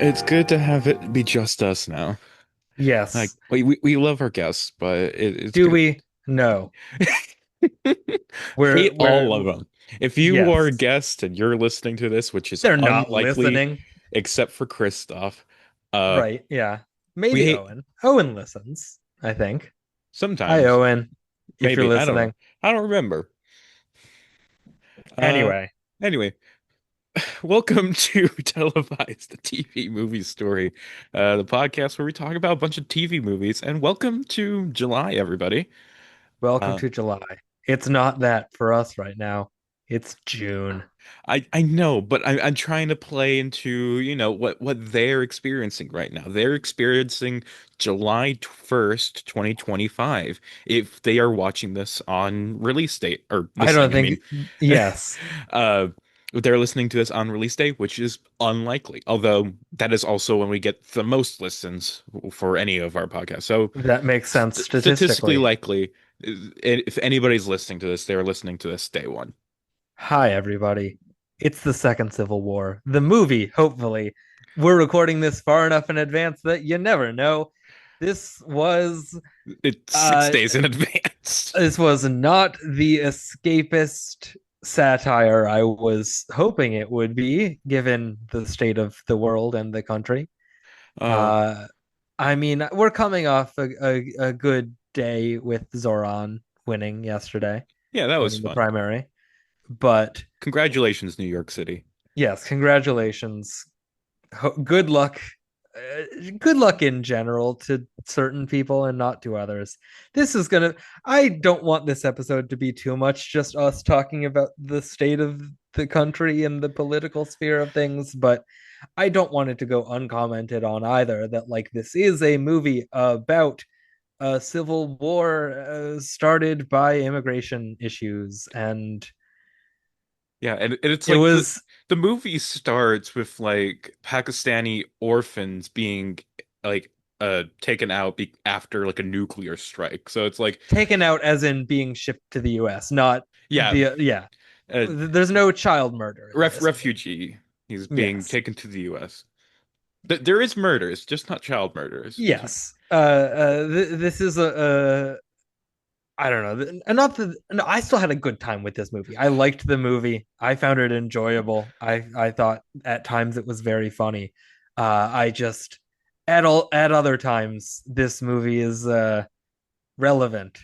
It's good to have it be just us now. Like Yes. we love our guests, but it's Do good. we? No. We're Hate all of we're them. If you are a yes. guest and you're listening to this, which is They're not unlikely, listening. except for Christoph, uh, Right. Yeah. we Maybe hate Owen. Owen listens, I think. Hi, sometimes. Owen, if you're Maybe I don't know. listening. I don't remember. Uh, Anyway, anyway, welcome to Televised, the TV movie story, the podcast where we talk about a bunch of TV movies. And welcome to July, everybody. welcome Uh, to July. It's not that for us right now. It's June. I know, but I'm trying to play into, what they're experiencing right now. They're experiencing July 1st, 2025, if they are watching this on release date or I don't listening, I think mean. yes. Uh they're listening to this on release day, which is unlikely. Although that is also when we get the most listens for any of our podcasts. So That makes sense statistically statistically. likely, if anybody's listening to this, they're listening to this day one. Hi, everybody. It's the second Civil War. The movie, hopefully. We're recording this far enough in advance that you never know. This was It's six uh days in advance. this was not the escapist satire I was hoping it would be, given the state of the world and the country. Uh, Uh I mean, we're coming off a good day with Zoran winning yesterday, yeah, that was winning the fun. primary. But Congratulations, New York City. yes, congratulations. Good luck. Good luck in general to certain people and not to others. This is gonna. I don't want this episode to be too much just us talking about the state of the country and the political sphere of things, but I don't want it to go uncommented on either. That like this is a movie about a civil war started by immigration issues, and Yeah, and it's it like was the movie starts with like Pakistani orphans being like taken out after like a nuclear strike. So it's like, taken out as in being shipped to the US, not yeah, the yeah. uh, There's no child murder in this movie. refugee. He's being Yes. taken to the US. There is murders, just not child murders. Yes. This is a I don't know. Not the no, I still had a good time with this movie. I liked the movie. I found it enjoyable. I thought at times it was very funny. I just at other times this movie is relevant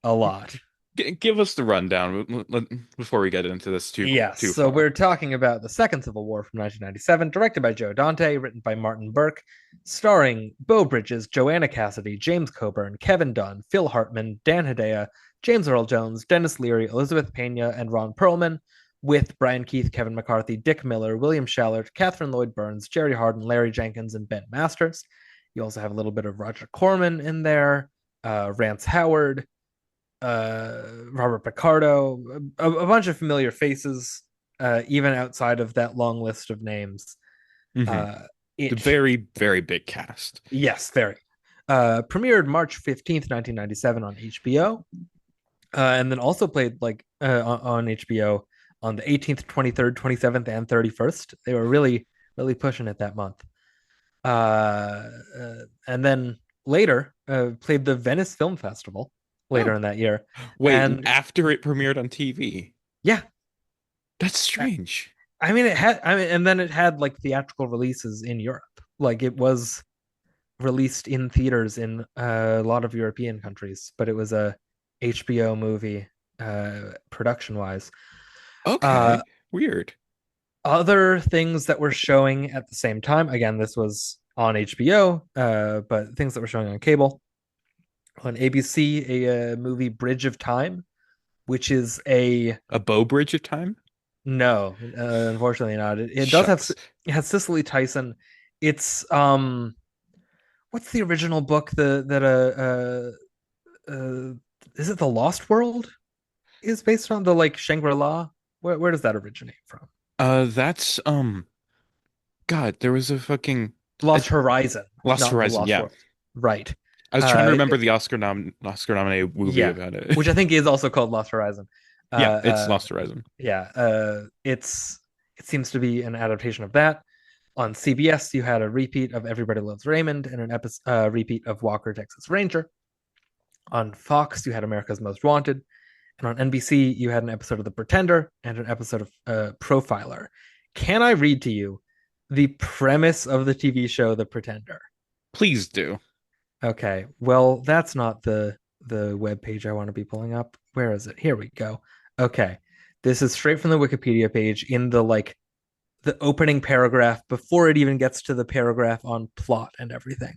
a lot. Give us the rundown before we get into this Yes, too so far. we're talking about the Second Civil War from 1997, directed by Joe Dante, written by Martin Burke, starring Beau Bridges, Joanna Cassidy, James Coburn, Kevin Dunn, Phil Hartman, Dan Hedaya, James Earl Jones, Dennis Leary, Elizabeth Pena, and Ron Perlman, with Brian Keith, Kevin McCarthy, Dick Miller, William Shallard, Catherine Lloyd Burns, Jerry Hardin, Larry Jenkins, and Ben Masters. You also have a little bit of Roger Corman in there, Rance Howard, Robert Picardo, a bunch of familiar faces, even outside of that long list of names. Hmm. Uh, The it, very, very big cast. yes, very. Premiered March 15th, 1997 on HBO, and then also played like on HBO on the 18th, 23rd, 27th, and 31st. They were really, really pushing it that month. And then later played the Venice Film Festival later Oh, in that year. wait, And after it premiered on TV. yeah, That's strange. I mean, it had. I mean, and then it had like theatrical releases in Europe. Like it was released in theaters in a lot of European countries, but it was a HBO movie production wise. Uh, Okay, weird. Other things that were showing at the same time. Again, this was on HBO, but things that were showing on cable on ABC, a movie Bridge of Time, which is a A Beau Bridge of time? no, unfortunately not. It does have Shucks. it has Cicely Tyson. It's what's the original book that is it The Lost World is based on the like Shangri-La? Where does that originate from? That's God, there was a fucking a Lost Horizon, Lost not The Horizon, Lost yeah. World. Right. I was trying to Uh remember the Oscar nominated movie yeah, about it. which I think is also called Lost Horizon. Yeah, it's Lost Horizon. Yeah, it seems to be an adaptation of that. On CBS, you had a repeat of Everybody Loves Raymond and an repeat of Walker, Texas Ranger. On Fox, you had America's Most Wanted. And on NBC, you had an episode of The Pretender and an episode of Profiler. Can I read to you the premise of the TV show The Pretender? Please do. Okay, well, that's not the web page I want to be pulling up. Where is it? Here we go. Okay, this is straight from the Wikipedia page in the opening paragraph before it even gets to the paragraph on plot and everything.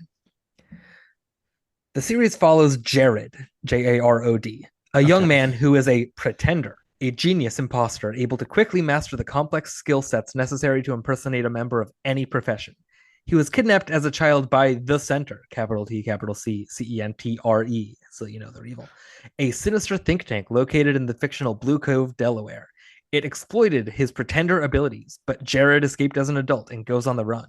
The series follows Jared, Jarod, a young Okay. man who is a pretender, a genius imposter able to quickly master the complex skill sets necessary to impersonate a member of any profession. He was kidnapped as a child by the Center, capital T, capital C, CENTRE, so you know they're evil, a sinister think tank located in the fictional Blue Cove, Delaware. It exploited his pretender abilities, but Jared escaped as an adult and goes on the run.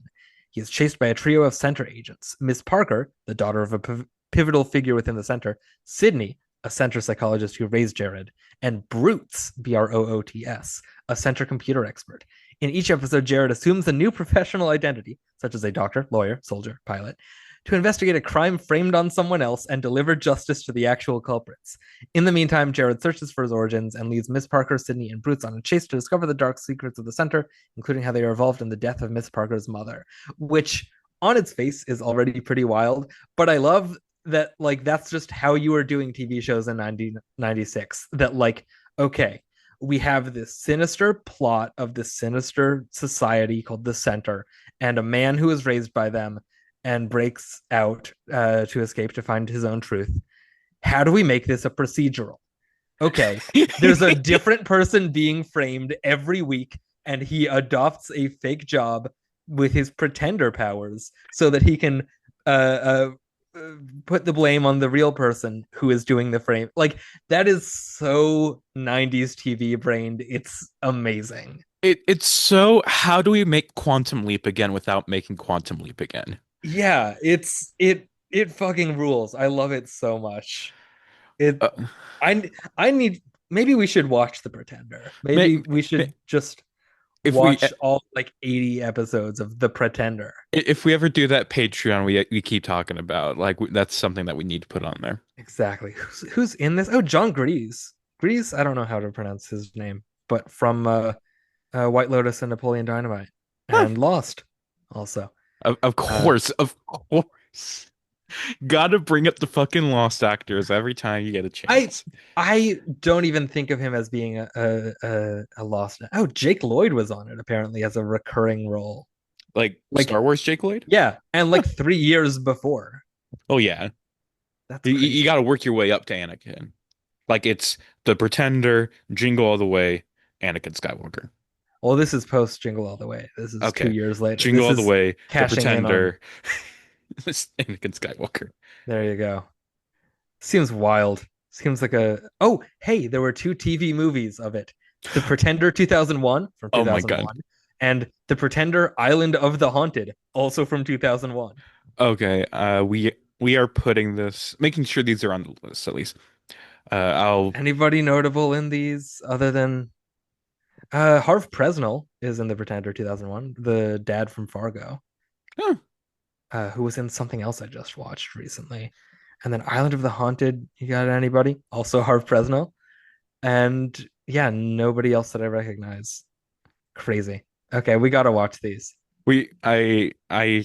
He is chased by a trio of Center agents: Miss Parker, the daughter of a pivotal figure within the Center; Sydney, a Center psychologist who raised Jared; and Broots, Broots, a Center computer expert. In each episode, Jared assumes a new professional identity, such as a doctor, lawyer, soldier, pilot, to investigate a crime framed on someone else and deliver justice to the actual culprits. In the meantime, Jared searches for his origins and leads Miss Parker, Sydney, and Broots on a chase to discover the dark secrets of the Center, including how they are involved in the death of Miss Parker's mother, which on its face is already pretty wild. But I love that, like, that's just how you were doing TV shows in 1996. That, like, okay, we have this sinister plot of this sinister society called the Center and a man who is raised by them and breaks out to escape to find his own truth. How do we make this a procedural? Okay, there's a different person being framed every week, and he adopts a fake job with his pretender powers so that he can put the blame on the real person who is doing the frame. Like, that is so 90s TV brained. It's amazing. It's so, how do we make Quantum Leap again without making Quantum Leap again? Yeah, it fucking rules. I love it so much. It Uh, I need maybe we should watch The Pretender. may, Maybe we should just if we watch all like 80 episodes of The Pretender. if we ever do that Patreon we keep talking about, like that's something that we need to put on there. Exactly. Who's in this? Oh, John Grease. Grease, I don't know how to pronounce his name, but from White Lotus and Napoleon Dynamite Huh. and Lost also. Of Uh, course, of course. Gotta bring up the fucking Lost actors every time you get a I chance. I don't even think of him as being a Lost. Oh, Jake Lloyd was on it apparently as a recurring role. Like Like, Star Wars Jake Lloyd? yeah, and Huh. like 3 years before. Oh yeah. That's You crazy. gotta work your way up to Anakin. Like it's The Pretender, Jingle All the Way, Anakin Skywalker. Well, this is post Jingle All the Way. This is two Okay. years later. Jingle This All the is Way, The cashing in on. Pretender, Anakin Skywalker. There you go. Seems wild. Seems like a. Oh, hey, there were two TV movies of it: The Pretender 2001 from Oh my God. 2001, and The Pretender Island of the Haunted, also from 2001. Okay. We are putting this, making sure these are on the list at least. I'll. Anybody notable in these other than Harv Presnell is in The Pretender 2001, the dad from Fargo, Huh. who was in something else I just watched recently. And then Island of the Haunted, you got anybody? Also Harv Presnell. And yeah, nobody else that I recognize. Crazy. Okay, we gotta watch these. I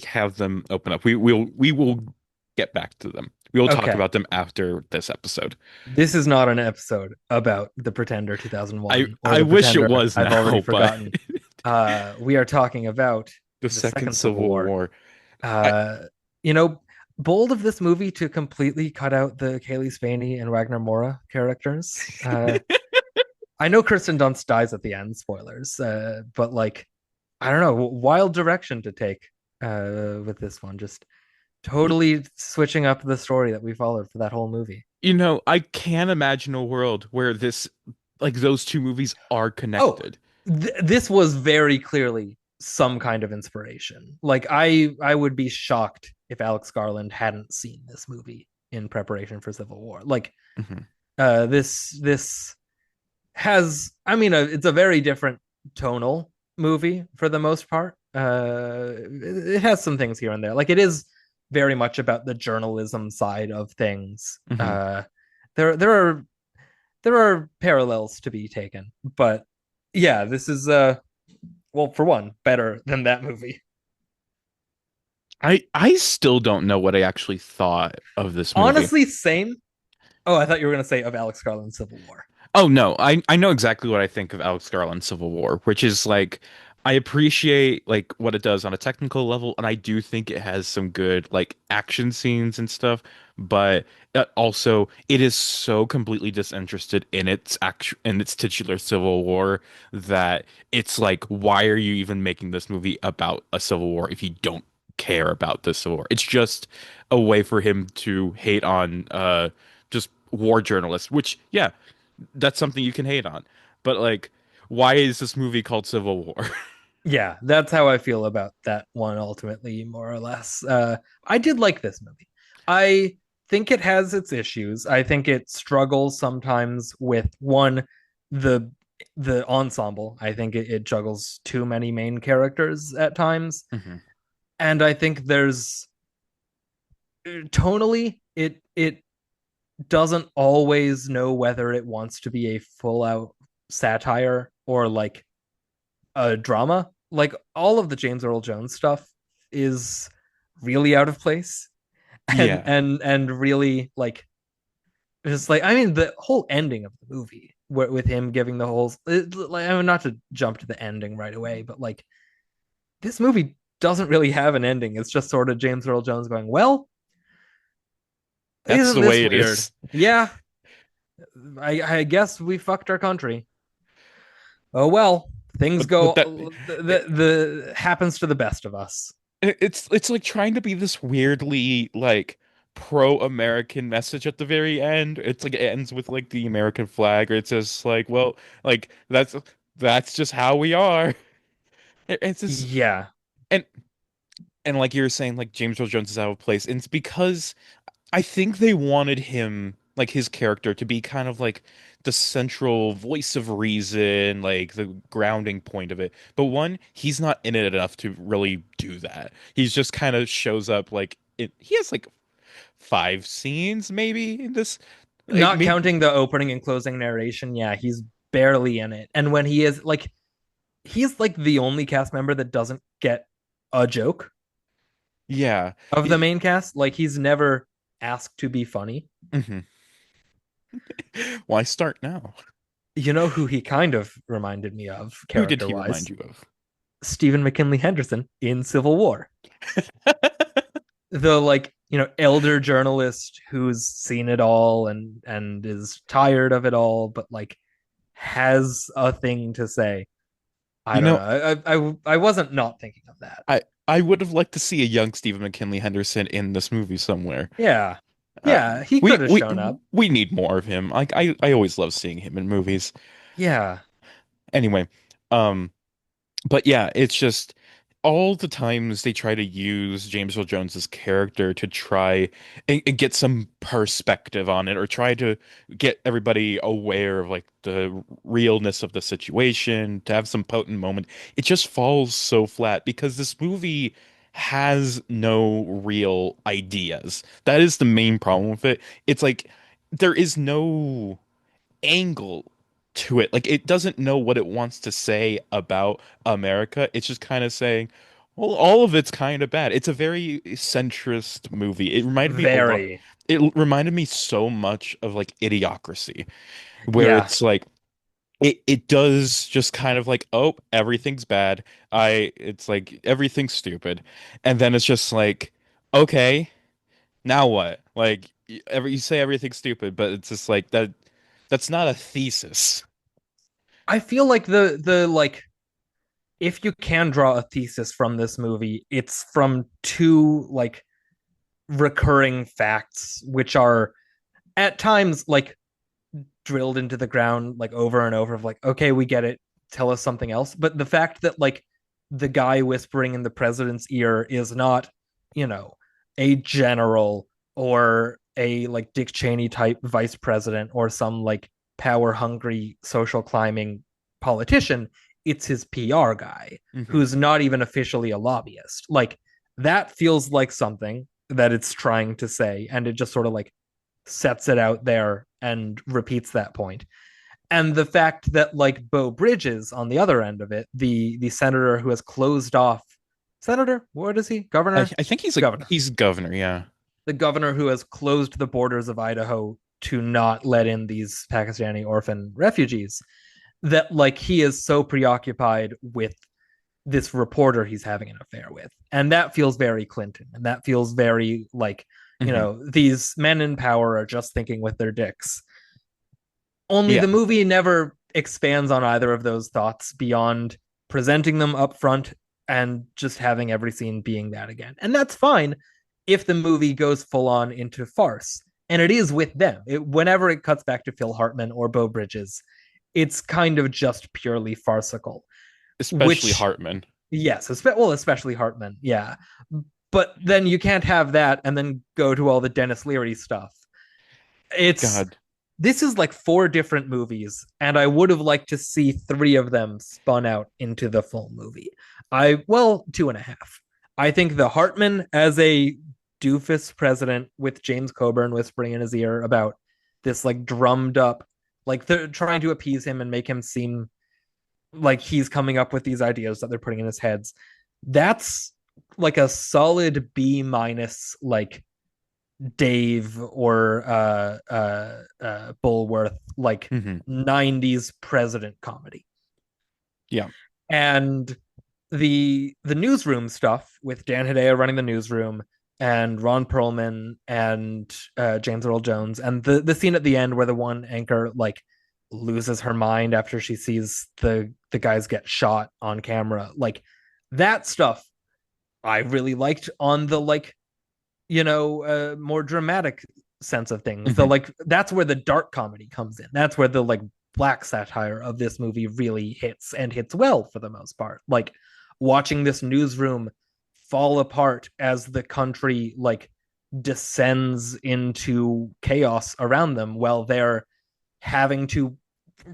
have them open up. We will get back to them. We will talk Okay. about them after this episode. This is not an episode about The Pretender I 2001 or I The wish it Pretender was I've already now, but forgotten. We are talking about the the second Second Civil Civil War. War. I Uh, you know, bold of this movie to completely cut out the Kaylee Spaney and Wagner Moura characters. I know Kirsten Dunst dies at the end, spoilers, but like, I don't know, wild direction to take with this one. Just totally switching up the story that we followed for that whole movie. I can't imagine a world where this, like those two movies are Oh, connected. this was very clearly some kind of inspiration. Like, I would be shocked if Alex Garland hadn't seen this movie in preparation for Civil War. Like, Mhm. this has, I mean, it's a very different tonal movie for the most part. It has some things here and there. Like it is very much about the journalism side of things. Hmm. There there are parallels to be taken, but yeah, this is well, for one, better than that movie. I still don't know what I actually thought of this movie. Honestly, same. Oh, I thought you were gonna say of Alex Garland's Civil War. Oh no, I know exactly what I think of Alex Garland's Civil War, which is like I appreciate like what it does on a technical level, and I do think it has some good like action scenes and stuff, but also it is so completely disinterested in its titular Civil War that it's like why are you even making this movie about a Civil War if you don't care about the Civil War? It's just a way for him to hate on just war journalists, which yeah, that's something you can hate on. But like, why is this movie called Civil War? Yeah, that's how I feel about that one ultimately, more or less. I did like this movie. I think it has its issues. I think it struggles sometimes with one, the the ensemble. I think it juggles too many main characters at times. Hmm. And I think there's tonally it doesn't always know whether it wants to be a full out satire or like a drama. Like all of the James Earl Jones stuff is really out of place Yeah, and really like just like I mean the whole ending of the movie with him giving the whole like I mean not to jump to the ending right away, but like this movie doesn't really have an ending. It's just sort of James Earl Jones going, "Well, that's isn't the this way it weird? is. Yeah, I guess we fucked our country. Oh well, things But that go the happens to the best of us." it's like trying to be this weirdly like pro-American message at the very end. It's like it ends with like the American flag, or it says like, well, like that's just how we are. It's just Yeah, and and like you were saying, like James Earl Jones is out of place, and it's because I think they wanted him, like his character, to be kind of like the central voice of reason, like the grounding point of it. But one, he's not in it enough to really do that. He's just kind of shows up he has like five scenes maybe in this, like not maybe counting the opening and closing narration. Yeah, he's barely in it. And when he is like he's like the only cast member that doesn't get a joke yeah. of the He, main cast. Like he's never asked to be funny. mhm. Why start now? You know who he kind of reminded me of Who did character he remind wise? you of? Stephen McKinley Henderson in Civil War. The like, elder journalist who's seen it all and is tired of it all, but like has a thing to say. I You don't know, know. I wasn't not thinking of that. I would have liked to see a young Stephen McKinley Henderson in this movie somewhere. Yeah. Uh, Yeah, he we could have we shown up. we need more of him. Like I always love seeing him in movies. Yeah. Anyway, um, but yeah, it's just all the times they try to use James Earl Jones's character to try and get some perspective on it, or try to get everybody aware of like the realness of the situation, to have some potent moment. It just falls so flat because this movie has no real ideas. That is the main problem with it. It's like there is no angle to it. Like it doesn't know what it wants to say about America. It's just kind of saying, well, all of it's kind of bad. It's a very centrist movie. It reminded me a lot. Very. It reminded me so much of like Idiocracy, where Yeah. it's like it does just kind of like, oh, everything's bad. It's like everything's stupid. And then it's just like, okay, now what? Like you say everything's stupid, but it's just like that's not a thesis. I feel like the like if you can draw a thesis from this movie, it's from two like recurring facts which are at times like drilled into the ground like over and over of like, okay, we get it, tell us something else. But the fact that like the guy whispering in the president's ear is not, you know, a general or a like Dick Cheney type vice president or some like power hungry social climbing politician. it's his PR guy Hmm. who's not even officially a lobbyist. Like that feels like something that it's trying to say, and it just sort of like sets it out there and repeats that point. And the fact that like Beau Bridges on the other end of it, the senator who has closed off senator, what is he? Governor? I think Governor. he's governor, yeah. The governor who has closed the borders of Idaho to not let in these Pakistani orphan refugees, that like he is so preoccupied with this reporter he's having an affair with. And that feels very Clinton. And that feels very like, Hmm. these men in power are just thinking with their dicks. Only Yeah, the movie never expands on either of those thoughts beyond presenting them up front and just having every scene being that again. And that's fine if the movie goes full on into farce. And it is with them. Whenever it cuts back to Phil Hartman or Beau Bridges, it's kind of just purely farcical, especially which, Hartman. yes, well, especially Hartman, yeah. But then you can't have that and then go to all the Dennis Leary stuff. It's God. This is like four different movies, and I would have liked to see three of them spun out into the full movie. Two and a half. I think the Hartman as a doofus president with James Coburn whispering in his ear about this like drummed up, like they're trying to appease him and make him seem like he's coming up with these ideas that they're putting in his heads. That's like a solid B minus, like Dave or Bulworth, like Hmm. 90s president comedy. Yeah. And the newsroom stuff with Dan Hedaya running the newsroom and Ron Perlman and James Earl Jones, and the scene at the end where the one anchor like loses her mind after she sees the guys get shot on camera, like that stuff I really liked on the like more dramatic sense of things. So Hmm. like that's where the dark comedy comes in. That's where the like black satire of this movie really hits and hits well for the most part. Like watching this newsroom fall apart as the country like descends into chaos around them while they're having to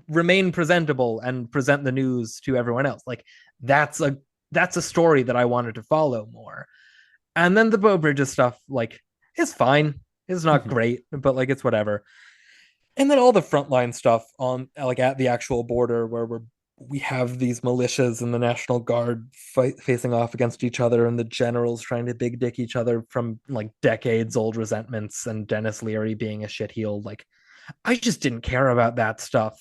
remain presentable and present the news to everyone else. Like that's a that's a story that I wanted to follow more. And then the Beau Bridges stuff, like, is fine. It's not Hmm. great, but like it's whatever. And then all the frontline stuff on like at the actual border where we have these militias and the National Guard facing off against each other, and the generals trying to big dick each other from like decades old resentments, and Dennis Leary being a shitheel. Like, I just didn't care about that stuff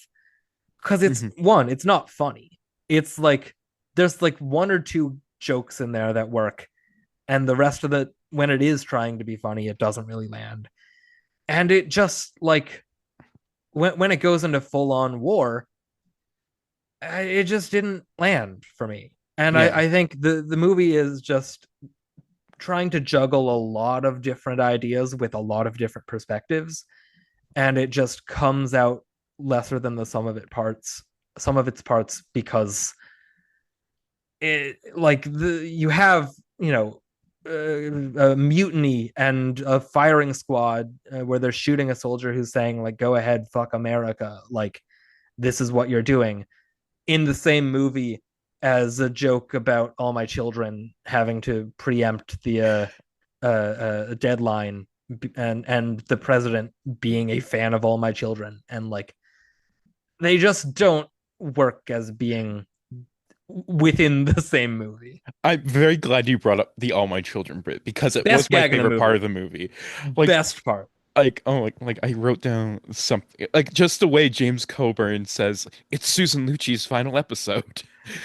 because Hmm. it's not funny. It's like there's like one or two jokes in there that work, and the rest of it, when it is trying to be funny, it doesn't really land. And it just like when it goes into full on war, it just didn't land for me. And Yeah. I think the movie is just trying to juggle a lot of different ideas with a lot of different perspectives, and it just comes out lesser than the sum of its parts, because it like the you have a mutiny and a firing squad where they're shooting a soldier who's saying like go ahead fuck America, like this is what you're doing, in the same movie as a joke about All My Children having to preempt the deadline, and the president being a fan of All My Children, and like they just don't work as being within the same movie. I'm very glad you brought up the All My Children bit because it was Best my gag in the favorite part of movie. the movie. Like Best part. like I wrote down something like just the way James Coburn says it's Susan Lucci's final episode.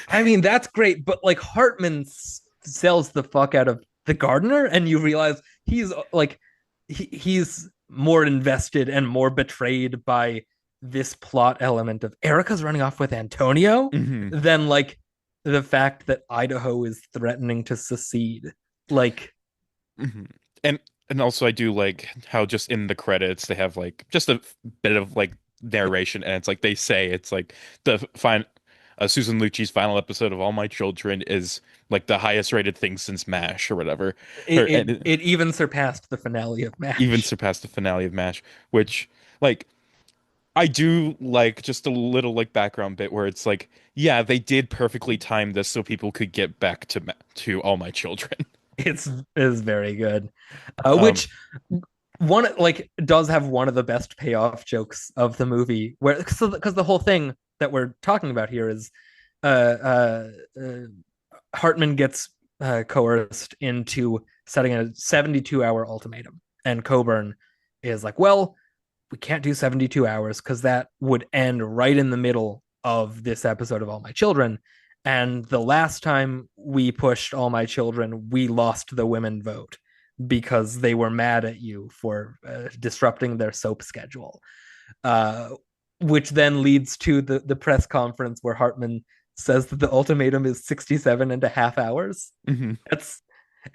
I mean, that's great, but like Hartman sells the fuck out of the gardener, and you realize he's like he's more invested and more betrayed by this plot element of Erica's running off with Antonio Hmm. than like the fact that Idaho is threatening to secede. Like, Hmm. And also I do like how just in the credits they have like just a bit of like narration and it's like they say it's like the fine Susan Lucci's final episode of All My Children is like the highest rated thing since MASH or whatever. And it even surpassed the finale of even MASH. surpassed the finale of MASH, which like I do like just a little like background bit where it's like, yeah, they did perfectly time this so people could get back to All My Children. It's is very good. Um, Which one like does have one of the best payoff jokes of the movie, where because the whole thing that we're talking about here is uh uh, uh Hartman gets coerced into setting a 72-hour ultimatum, and Coburn is like, well, we can't do 72 hours because that would end right in the middle of this episode of All My Children. And the last time we pushed All My Children, we lost the women vote because they were mad at you for disrupting their soap schedule. Uh, which then leads to the press conference where Hartman says that the ultimatum is 67 and a half hours. mhm. That's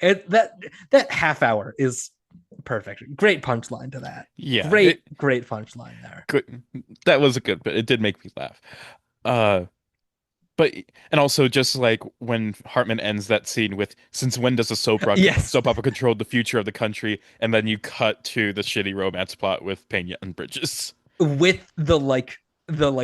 that half hour is perfect. Great punchline to that. Yeah, Great punchline there. good. That was a good bit. It did make me laugh. Uh, but and also just like when Hartman ends that scene with, "Since when does a Yes, soap opera control the future of the country?" And then you cut to the shitty romance plot with Pena and Bridges. with the like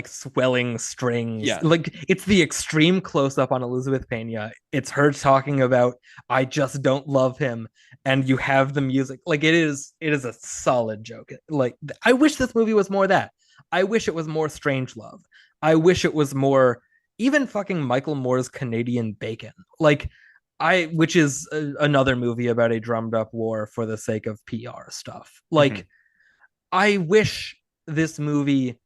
swelling strings. Yeah. Like it's the extreme close up on Elizabeth Pena. It's her talking about I just don't love him, and you have the music. Like it is a solid joke. Like I wish this movie was more that. I wish it was more Strange Love. I wish it was more even fucking Michael Moore's Canadian Bacon. Like which is another movie about a drummed up war for the sake of PR stuff. Hmm. Like I wish this movie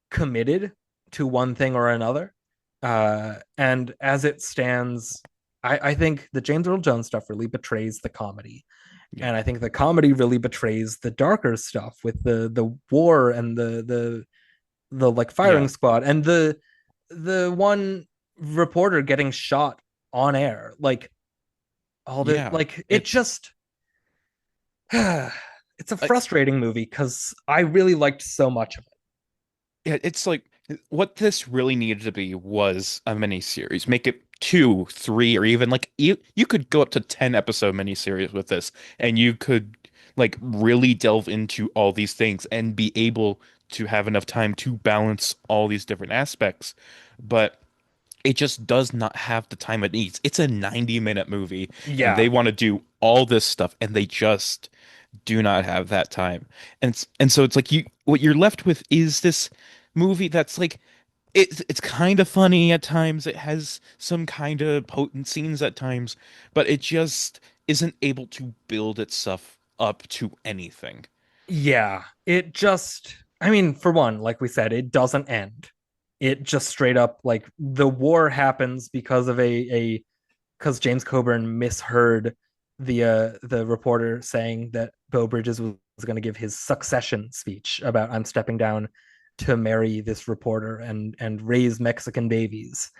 committed to one thing or another. And as it stands, I think the James Earl Jones stuff really betrays the comedy. Yeah. And I think the comedy really betrays the darker stuff with the war and the like firing Yeah. squad and the one reporter getting shot on air. Like all the Yeah. like it It's just it's a like frustrating movie because I really liked so much of it. yeah, it's like what this really needed to be was a miniseries. Make it two, three, or even like you could go up to 10 episode miniseries with this, and you could like really delve into all these things and be able to have enough time to balance all these different aspects. But it just does not have the time it needs. It's a 90-minute movie, and they Yeah. want to do all this stuff, and they just do not have that time. And so it's like you what you're left with is this movie that's like it's kind of funny at times. It has some kind of potent scenes at times, but it just isn't able to build itself up to anything. Yeah, it just, I mean, for one, like we said, it doesn't end. It just straight up like the war happens because of a because James Coburn misheard the reporter saying that Beau Bridges was going to give his succession speech about I'm stepping down to marry this reporter and raise Mexican babies.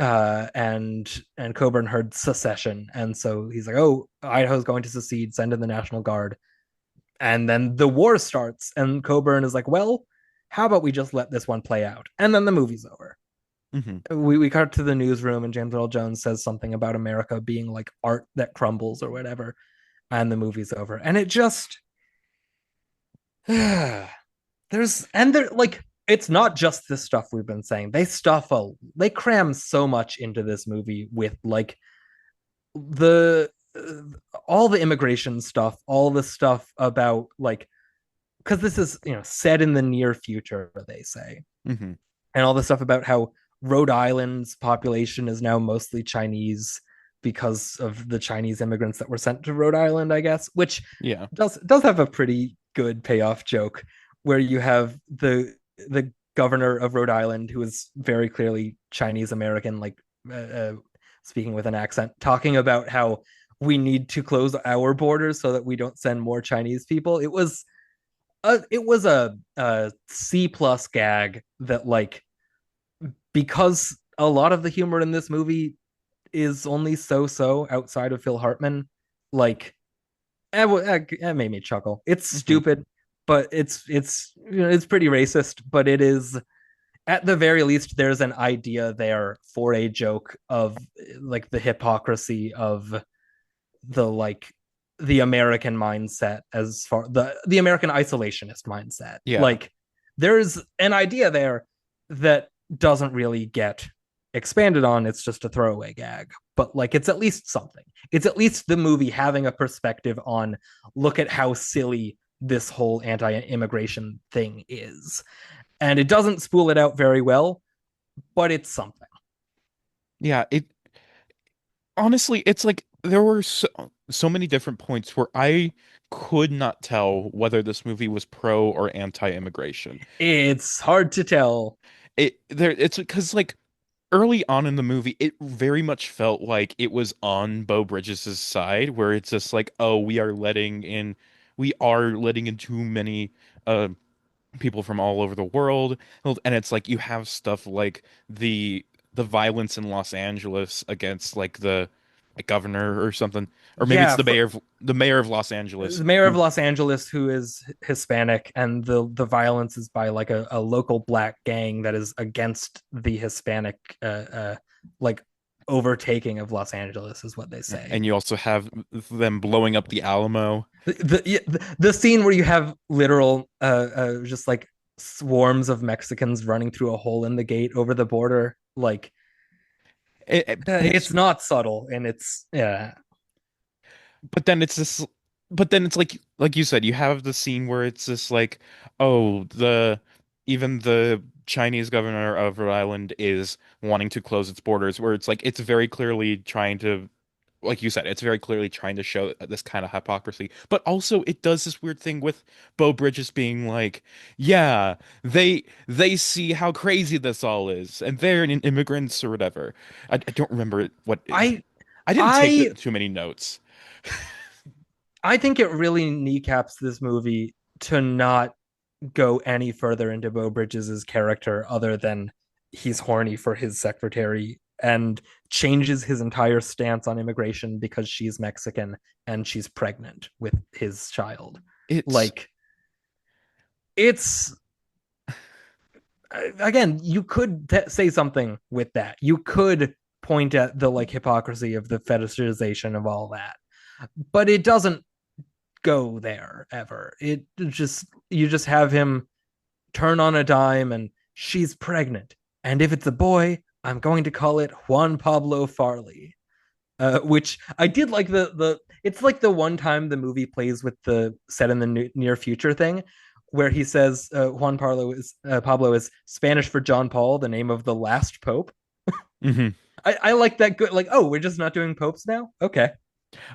And Coburn heard secession, and so he's like, "Oh, Idaho's going to secede. Send in the National Guard." And then the war starts, and Coburn is like, well, how about we just let this one play out? And then the movie's over. Hmm. We cut to the newsroom, and James Earl Jones says something about America being like art that crumbles or whatever. And the movie's over. And it just, there's, and there, like, it's not just the stuff we've been saying. They cram so much into this movie with like the, all the immigration stuff, all the stuff about like because this is set in the near future, they say, Hmm. and all the stuff about how Rhode Island's population is now mostly Chinese because of the Chinese immigrants that were sent to Rhode Island, I guess, which Yeah. does have a pretty good payoff joke where you have the governor of Rhode Island who is very clearly Chinese American, like speaking with an accent, talking about how we need to close our borders so that we don't send more Chinese people. It was a C plus gag that like because a lot of the humor in this movie is only so outside of Phil Hartman. Like it made me chuckle. It's Hmm. stupid, but it's pretty racist. But it is at the very least there's an idea there for a joke of like the hypocrisy of the like the American mindset as far the American isolationist mindset. Yeah. Like there's an idea there that doesn't really get expanded on. It's just a throwaway gag, but like it's at least something. It's at least the movie having a perspective on look at how silly this whole anti-immigration thing is. And it doesn't spool it out very well, but it's something. Yeah, it honestly, it's like there were so many different points where I could not tell whether this movie was pro or anti-immigration. It's hard to tell. It's because like early on in the movie, it very much felt like it was on Beau Bridges' side, where it's just like, oh, we are letting in too many uh people from all over the world, and it's like you have stuff like the violence in Los Angeles against like the governor or something, or maybe it's Yeah, for, the mayor of Los Angeles the mayor of who Los Angeles, who is Hispanic, and the violence is by like a local black gang that is against the Hispanic like overtaking of Los Angeles, is what they say. and you also have them blowing up the Alamo. The scene where you have literal just like swarms of Mexicans running through a hole in the gate over the border, like And it's not subtle, and it's yeah. but then it's this but then it's like you said, you have the scene where it's just like, oh, the even the Chinese governor of Rhode Island is wanting to close its borders, where it's like it's very clearly trying to, like you said, it's very clearly trying to show this kind of hypocrisy. But also it does this weird thing with Beau Bridges being like, yeah, they see how crazy this all is, and they're immigrants or whatever. I don't remember what I I didn't take I too many notes. I think it really kneecaps this movie to not go any further into Beau Bridges' character other than he's horny for his secretary, and changes his entire stance on immigration because she's Mexican and she's pregnant with his child. It's Like it's again, you could say something with that. You could point at the like hypocrisy of the fetishization of all that, but it doesn't go there ever. It just you just have him turn on a dime and she's pregnant. And if it's a boy, I'm going to call it Juan Pablo Farley. Which I did like the it's like the one time the movie plays with the set in the near future thing where he says Pablo is Spanish for John Paul, the name of the last pope. mhm. I like that good like, oh, we're just not doing popes now? Okay.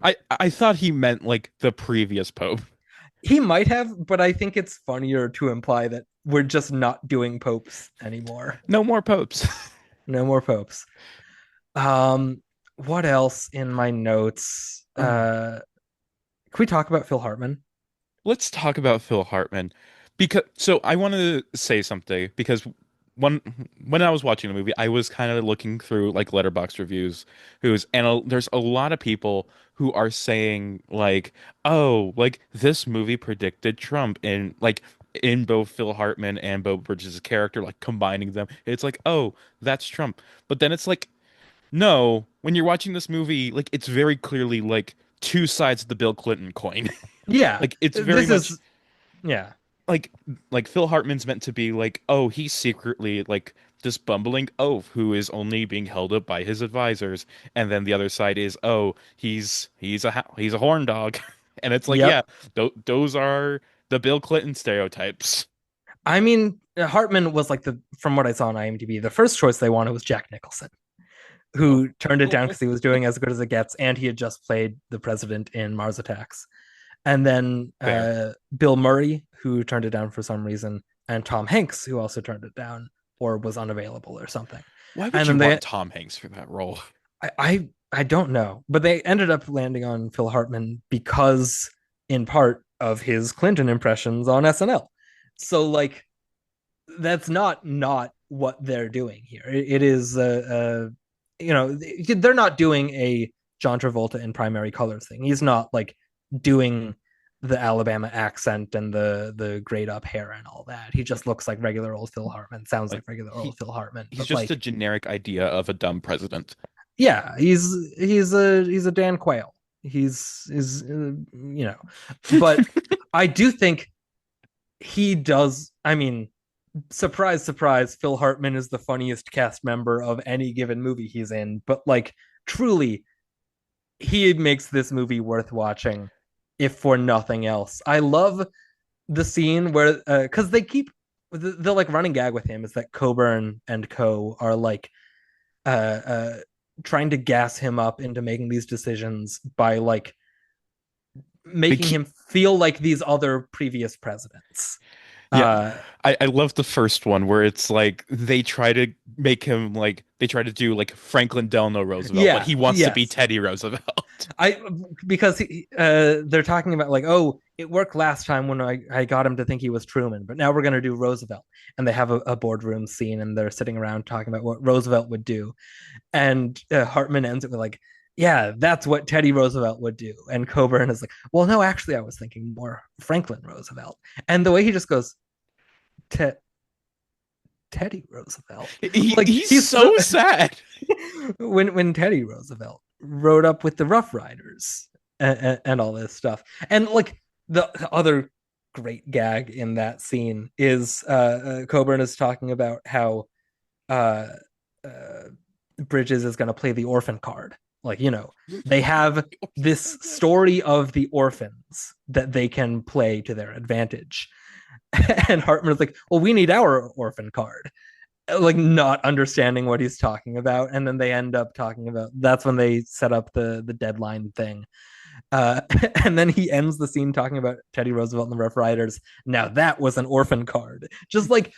I thought he meant like the previous pope. He might have, but I think it's funnier to imply that we're just not doing popes anymore. No more popes. No more popes. Um, what else in my notes? Can we talk about Phil Hartman? Let's talk about Phil Hartman because so I want to say something because when when I was watching the movie, I was kind of looking through like letterbox reviews, there's a lot of people who are saying like, oh, like this movie predicted Trump in like in both Phil Hartman and Beau Bridges' character, like combining them. It's like, oh, that's Trump. But then it's like, no, when you're watching this movie, like it's very clearly like two sides of the Bill Clinton coin. Yeah, Like it's very this much is yeah. like Phil Hartman's meant to be like, oh, he's secretly like this bumbling oaf who is only being held up by his advisors, and then the other side is, oh, he's a horn dog, and it's like, yeah, Yep. those are the Bill Clinton stereotypes. I mean, Hartman was like the from what I saw on IMDb, the first choice they wanted was Jack Nicholson, Oh, who turned it down oh, because he was doing as good as it gets, and he had just played the president in Mars Attacks. And then fair. Bill Murray, who turned it down for some reason, and Tom Hanks, who also turned it down or was unavailable or something. Why would And you then want Tom Hanks for that role? I don't know, but they ended up landing on Phil Hartman because, in part, of his Clinton impressions on SNL. So like, that's not what they're doing here. It is they're not doing a John Travolta in Primary Colors thing. He's not like doing the Alabama accent and the grayed up hair and all that. He just looks like regular old Phil Hartman, sounds Like like regular old he Phil Hartman. he's But just a like, generic idea of a dumb president. yeah, he's a Dan Quayle. He's but I do think he does. I mean, surprise, surprise, Phil Hartman is the funniest cast member of any given movie he's in. But like, truly, he makes this movie worth watching, if for nothing else. I love the scene where, because they keep the like running gag with him is that Coburn and Co are like uh, uh trying to gas him up into making these decisions by like They making keep, him feel like these other previous presidents. yeah, Uh, I love the first one where it's like they try to make him like they try to do like Franklin Delano Roosevelt, but yeah, he wants to be yes. Teddy Roosevelt. I because they're talking about like, oh, it worked last time when I got him to think he was Truman, but now we're gonna do Roosevelt, and they have a boardroom scene and they're sitting around talking about what Roosevelt would do, and Hartman ends it with like, yeah, that's what Teddy Roosevelt would do, and Coburn is like, well, no, actually, I was thinking more Franklin Roosevelt, and the way he just goes, Teddy Roosevelt, like He's he's so so sad. when Teddy Roosevelt rode up with the Rough Riders and all this stuff. And like the other great gag in that scene is Coburn is talking about how uh, uh, Bridges is going to play the orphan card. Like, they have this story of the orphans that they can play to their advantage. And Hartman is like, well, we need our orphan card, like not understanding what he's talking about, and then they end up talking about that's when they set up the deadline thing. uh and then he ends the scene talking about Teddy Roosevelt and the Rough Riders. Now that was an orphan card, just like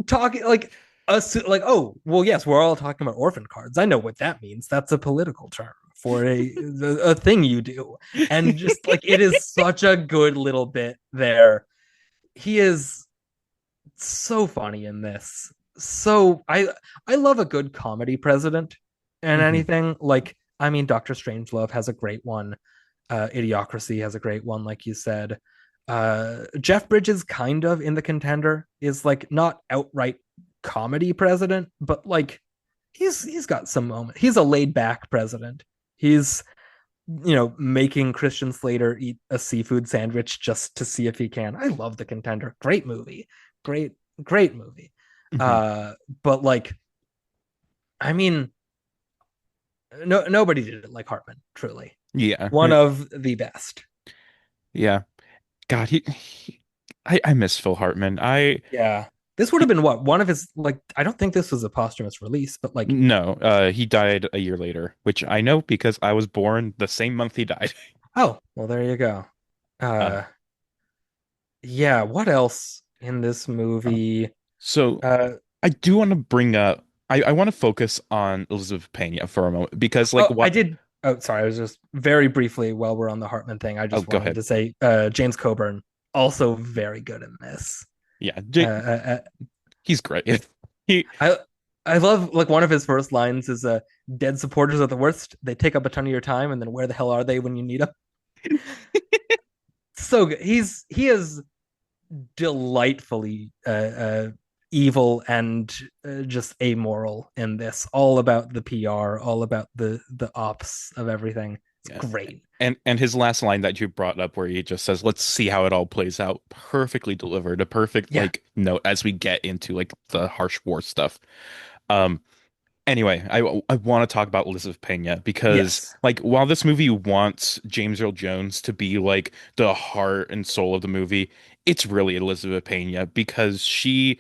talking like us, like, oh well, yes, we're all talking about orphan cards, I know what that means, that's a political term for a thing you do. And just like it is such a good little bit there. He is so funny in this. So I love a good comedy president and Mhm. anything. Like, I mean, Doctor Strangelove has a great one. Idiocracy has a great one, like you said. Jeff Bridges, kind of in The Contender, is like not outright comedy president, but like he's got some moment. He's a laid back president. He's making Christian Slater eat a seafood sandwich just to see if he can. I love The Contender. Great movie. Great, great movie. Mhm. Uh, but like, I mean, nobody did it like Hartman, truly. Yeah. One of the best. Yeah. God, I miss Phil Hartman. Yeah. This would have He, been what? One of his, like, I don't think this was a posthumous release, but like, no, he died a year later, which I know because I was born the same month he died. oh, well, there you go. Uh, Uh, yeah, what else in this uh, movie? so Uh, I do want to bring up, I want to focus on Elizabeth Pena for a moment because like Oh, I what, did. Oh, sorry. I was just very briefly while we're on the Hartman thing. I oh, just go wanted ahead. to say James Coburn also very good in this. Yeah, Uh, Jake, uh, he's great. He, I I love like one of his first lines is "Dead supporters are the worst. They take up a ton of your time, and then where the hell are they when you need them?" So good. He is delightfully evil and just amoral in this. All about the PR, all about the ops of everything. It's yeah. great. And his last line that you brought up where he just says, "Let's see how it all plays out." Perfectly delivered, a perfect Yeah. like note as we get into like the harsh war stuff. Um, Anyway, I want to talk about Elizabeth Pena because Yes. like while this movie wants James Earl Jones to be like the heart and soul of the movie, it's really Elizabeth Pena because she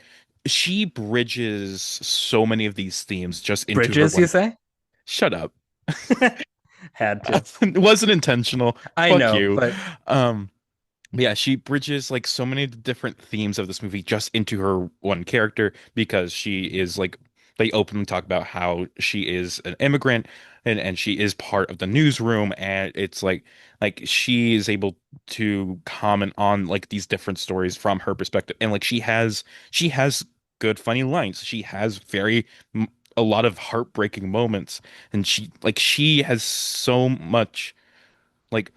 bridges so many of these themes just into her Bridges, you one. say? Shut up. Had to. It wasn't intentional. I Fuck know, you. but Um yeah, she bridges like so many different themes of this movie just into her one character because she is like they openly talk about how she is an immigrant and she is part of the newsroom and it's like she is able to comment on like these different stories from her perspective and like she has good funny lines. She has a lot of heartbreaking moments and she has so much like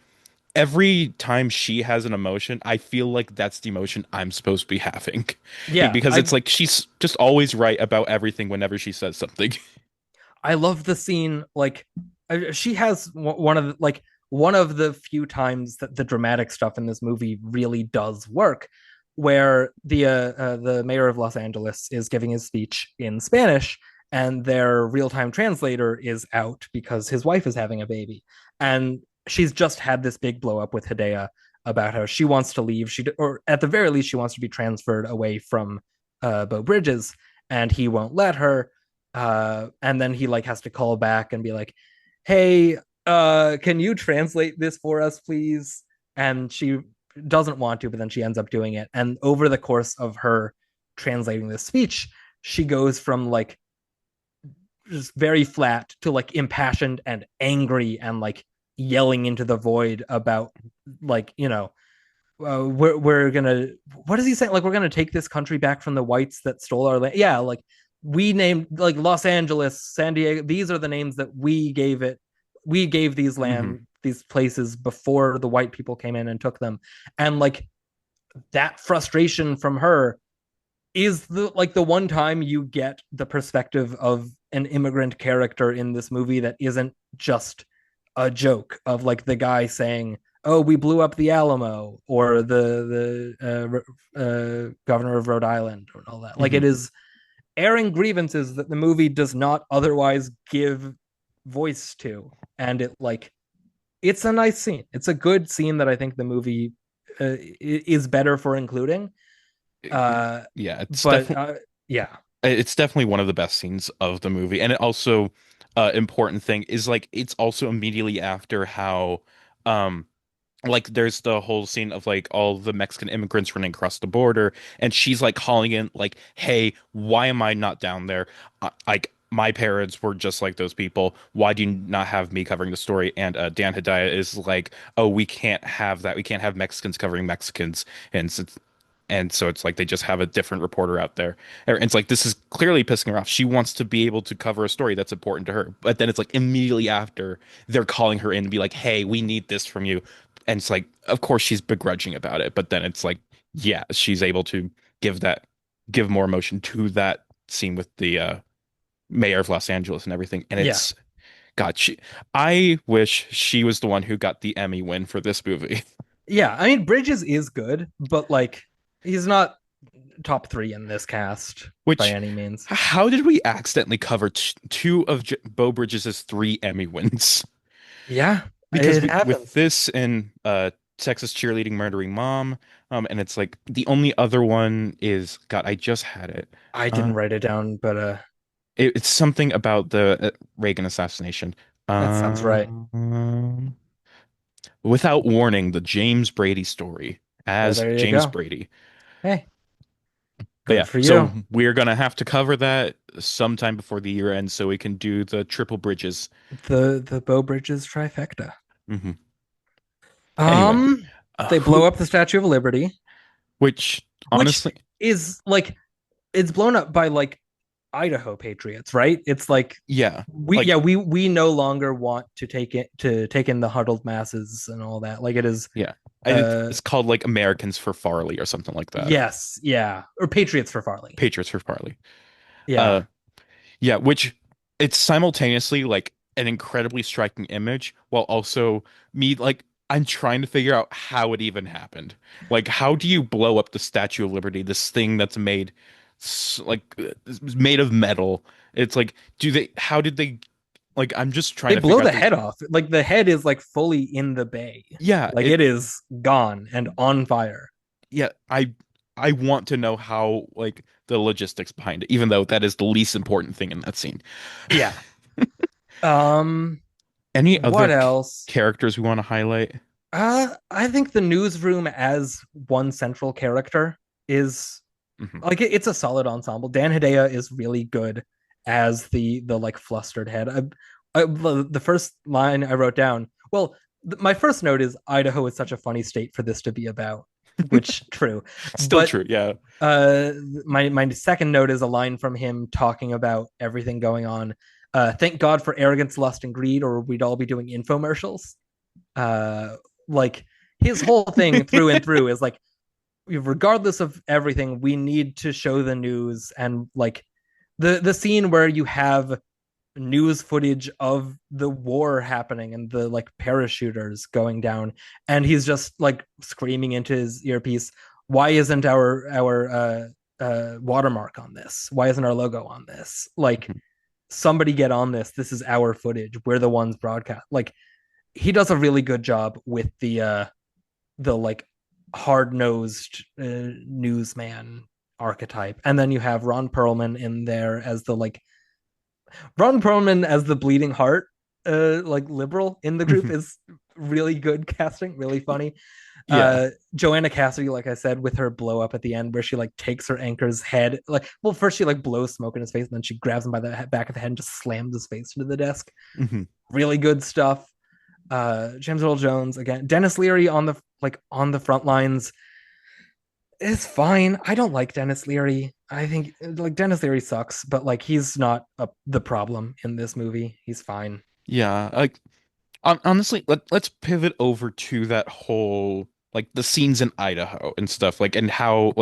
every time she has an emotion, I feel like that's the emotion I'm supposed to be having. yeah, Because I it's like she's just always right about everything whenever she says something. I love the scene. Like, she has one of the few times that the dramatic stuff in this movie really does work. where the mayor of Los Angeles is giving his speech in Spanish, and their real time translator is out because his wife is having a baby, and she's just had this big blow up with Hedaya about how she wants to leave. Or at the very least, she wants to be transferred away from Beau Bridges, and he won't let her. And then he like has to call back and be like, "Hey, can you translate this for us, please?" And she doesn't want to, but then she ends up doing it. And over the course of her translating this speech, she goes from like just very flat to like impassioned and angry and like yelling into the void about like we're gonna, what does he say, like we're gonna take this country back from the whites that stole our land. Yeah, like we named like Los Angeles, San Diego, these are the names that we gave it. We gave Hmm. these places before the white people came in and took them. And like that frustration from her is the like the one time you get the perspective of an immigrant character in this movie that isn't just a joke of like the guy saying, "Oh, we blew up the Alamo," or the governor of Rhode Island, or all that. Like Hmm. it is airing grievances that the movie does not otherwise give voice to, and it like it's a nice scene. It's a good scene that I think the movie is better for including. Uh, Yeah, but yeah, it's definitely one of the best scenes of the movie. And it also important thing is like it's also immediately after how um like there's the whole scene of like all the Mexican immigrants running across the border, and she's like calling in like, "Hey, why am I not down there? Like my parents were just like those people. Why do you not have me covering the story?" And Dan Hedaya is like, "Oh, we can't have that. We can't have Mexicans covering Mexicans." And so it's like they just have a different reporter out there. And it's like this is clearly pissing her off. She wants to be able to cover a story that's important to her. But then it's like immediately after they're calling her in to be like, "Hey, we need this from you." And it's like, of course she's begrudging about it, but then it's like, yeah, she's able to give that give more emotion to that scene with the mayor of Los Angeles and everything. And yeah, it's God, I wish she was the one who got the Emmy win for this movie. yeah. I mean, Bridges is good, but like he's not top three in this cast by Which, any means. how did we accidentally cover two of Beau Bridges' three Emmy wins? Yeah, Because it we with happens. this and Texas cheerleading murdering mom, and it's like the only other one is God, I just had it. I Uh, didn't write it down, but it's something about the Reagan assassination. that sounds right. Um, Without Warning, the James Brady story Well, as there you James go. Brady. Hey, But good yeah, for so you. we're gonna have to cover that sometime before the year ends so we can do the triple bridges. The Beau Bridges trifecta. Hmm. Anyway, Um, they blow who, up the Statue of Liberty, which which honestly, is like it's blown up by like Idaho patriots, right? It's like yeah, we like, yeah we no longer want to take in the huddled masses and all that. Like it is yeah, uh it's called like Americans for Farley or something like that. yes, yeah. Or Patriots for Farley. Patriots for Farley. Yeah. Uh, yeah, which it's simultaneously like an incredibly striking image while also me like I'm trying to figure out how it even happened. Like, how do you blow up the Statue of Liberty, this thing that's made like made of metal? It's like, how did they, like, I'm just trying They to blow figure out the the, head off. Like the head is like fully in the bay. yeah, Like it is gone and on fire. yeah, I want to know how, like, the logistics behind it, even though that is the least important thing in that scene. Yeah. Um, Any what other else? characters we want to highlight? I think the newsroom as one central character is Hmm. like it's a solid ensemble. Dan Hedaya is really good as the like flustered head. The first line I wrote down. Well, my first note is Idaho is such a funny state for this to be about, which true. Still But true, yeah. uh, my second note is a line from him talking about everything going on. Thank God for arrogance, lust, and greed, or we'd all be doing infomercials. Uh, like his whole thing through and through is like regardless of everything, we need to show the news and like the scene where you have news footage of the war happening and the like parachuters going down and he's just like screaming into his earpiece, why isn't our watermark on this? Why isn't our logo on this? Like, Mhm. somebody get on this. This is our footage. We're the ones broadcast. Like, he does a really good job with the like hard-nosed newsman archetype. And then you have Ron Perlman in there as the like Ron Perlman as the bleeding heart like liberal in the group Mhm. is really good casting, really funny. Yeah. Joanna Cassidy, like I said, with her blow up at the end where she like takes her anchor's head, like, well, first she like blows smoke in his face and then she grabs him by the back of the head and just slams his face into the desk. Mhm. Really good stuff. James Earl Jones again. Dennis Leary on the front lines is fine. I don't like Dennis Leary. I think like Dennis Leary sucks, but like he's not the problem in this movie. He's fine. Yeah. Like honestly, let's pivot over to that whole like the scenes in Idaho and stuff like and how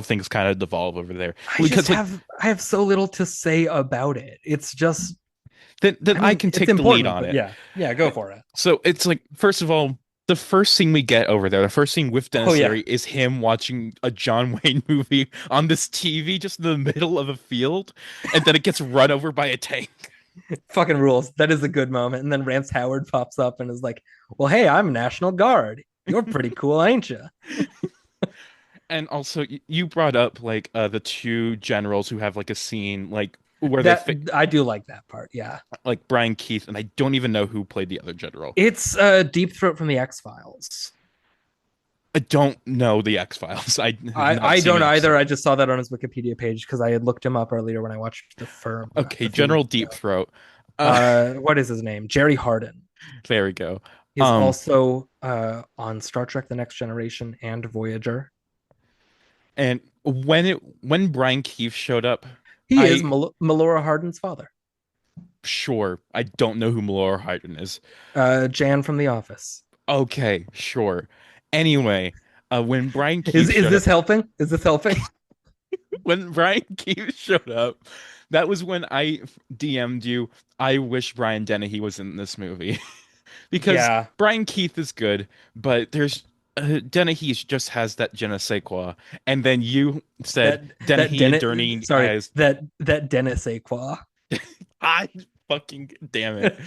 things kind of devolve over there because like I have so little to say about it. It's just then I I mean can it's take the lead important, on but it. yeah, yeah, go for it. So it's like first of all, the first scene we get over there, the first scene with Oh Dennis yeah, Leary is him watching a John Wayne movie on this TV just in the middle of a field, and then it gets run over by a tank. fucking rules. That is a good moment. And then Rance Howard pops up and is like, "Well, hey, I'm National Guard. You're pretty cool, ain't you?" And also, you brought up like the two generals who have like a scene like where they That fit I do like that part. Yeah, like Brian Keith, and I don't even know who played the other general. it's Deep Throat from the X Files. I don't know the X-Files. I have not I seen don't an either. episode. I just saw that on his Wikipedia page because I had looked him up earlier when I watched The Firm Okay, a few General weeks Deep ago. Throat. Uh, What is his name? Jerry Hardin. there we go. He's Um, also on Star Trek: The Next Generation and Voyager. and when Brian Keith showed up, He is I Melora Hardin's father. sure I don't know who Melora Hardin is. Jan from The Office. Okay, sure. Anyway, when Brian Keith Is showed this up, helping? Is this helping? when Brian Keith showed up, that was when I DM'd you. I wish Brian Dennehy was in this movie because Yeah, Brian Keith is good, but there's Dennehy just has that je ne sais quoi. And then you said that Dennehy and Dennis. Durney Sorry, as that Dennis Aqua. I fucking damn it.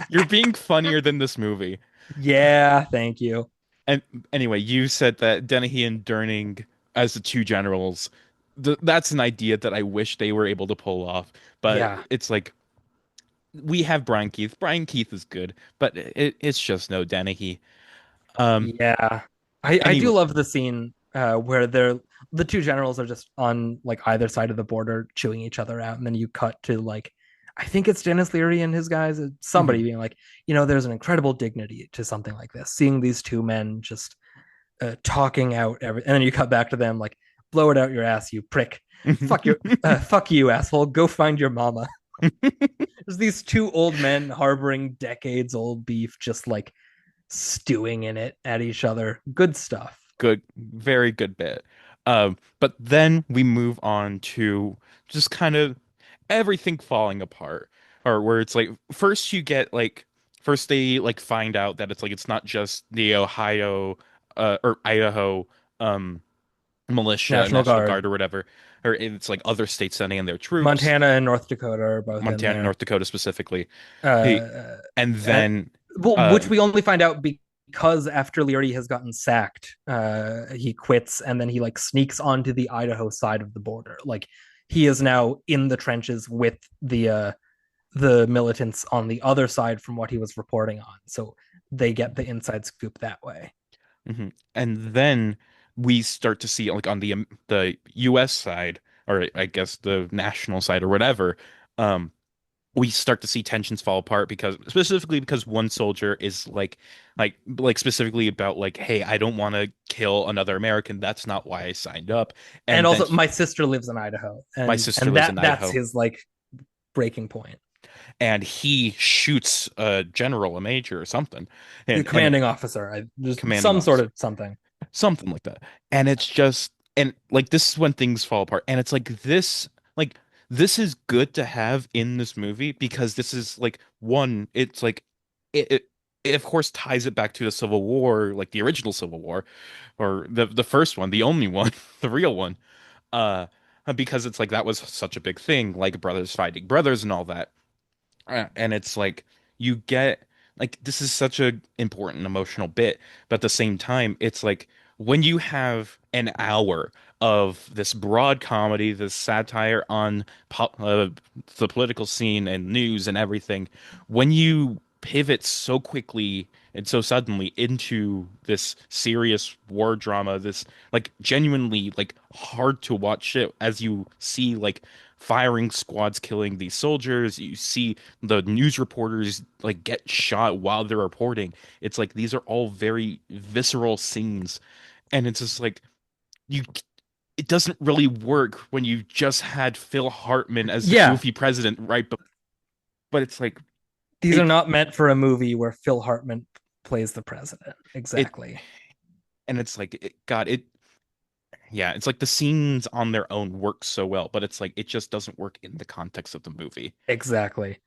You're being funnier than this movie. Yeah, thank you. And anyway, you said that Dennehy and Durning as the two generals, that's an idea that I wish they were able to pull off. But Yeah, it's like we have Brian Keith. Brian Keith is good, but it's just no Dennehy. Um, yeah. I do anyway, love the scene where the two generals are just on like either side of the border chewing each other out, and then you cut to like I think it's Dennis Leary and his guys, mhm. somebody being like, there's an incredible dignity to something like this. Seeing these two men just talking out and then you cut back to them like, blow it out your ass, you prick. Fuck you, asshole. Go find your mama. There's these two old men harboring decades old beef, just like stewing in it at each other. Good stuff. Good, very good bit. But then we move on to just kind of everything falling apart, or where it's like first they like find out that it's like it's not just the Ohio or Idaho um militia, National National Guard. Guard or whatever, or it's like other states sending in their troops, Montana and North Dakota are both in Montana, there. North Dakota specifically. He, Uh, and uh, then well, uh which we only find out because after Leary has gotten sacked, he quits and then he like sneaks onto the Idaho side of the border. Like he is now in the trenches with the militants on the other side from what he was reporting on. So they get the inside scoop that way. And then we start to see like on the US side, or I guess the national side or whatever, um we start to see tensions fall apart because specifically because one soldier is like specifically about like, hey, I don't want to kill another American. That's not why I signed up. And And then also, my sister lives in Idaho, my and sister lives in that's Idaho, his like breaking point. and he shoots a general, a major or something, The and commanding officer, just commanding some sort officer, of something. something like that. And it's just and like this is when things fall apart. And it's like this is good to have in this movie because this is like one, it's like it. it of course ties it back to the Civil War, like the original Civil War, or the first one, the only one, the real one. Uh, because it's like that was such a big thing, like brothers fighting brothers and all that. And it's like you get like this is such a important emotional bit, but at the same time, it's like when you have an hour of this broad comedy, this satire on the political scene and news and everything, when you pivot so quickly and so suddenly into this serious war drama, this like genuinely like hard to watch shit as you see like firing squads killing these soldiers, you see the news reporters like get shot while they're reporting. It's like these are all very visceral scenes, and it's just like you. It doesn't really work when you just had Phil Hartman as the Yeah, goofy president, right? But it's like these are it not meant for a movie where Phil Hartman plays the president. it Exactly. and it's like God, it yeah, it's like the scenes on their own work so well, but it's like it just doesn't work in the context of the movie. Exactly.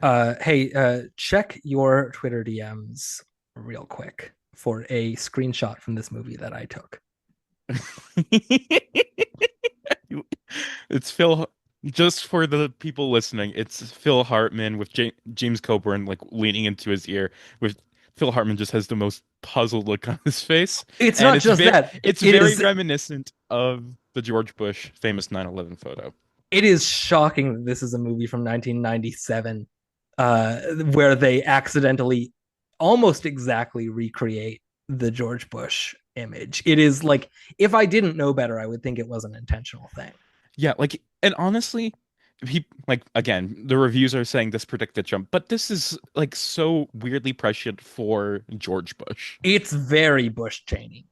Hey, check your Twitter DMs real quick for a screenshot from this movie that I took. It's Phil, just for the people listening, it's Phil Hartman with James Coburn like leaning into his ear. With Phil Hartman just has the most puzzled look on his face, It's and not just that. it's It very is reminiscent of the George Bush famous 9/11 photo. it is shocking that this is a movie from 1997, where they accidentally almost exactly recreate the George Bush image. It is like, if I didn't know better, I would think it was an intentional thing. Yeah, like, and honestly, he like again, the reviews are saying this predicted Trump, but this is like so weirdly prescient for George Bush. It's very Bush Cheney.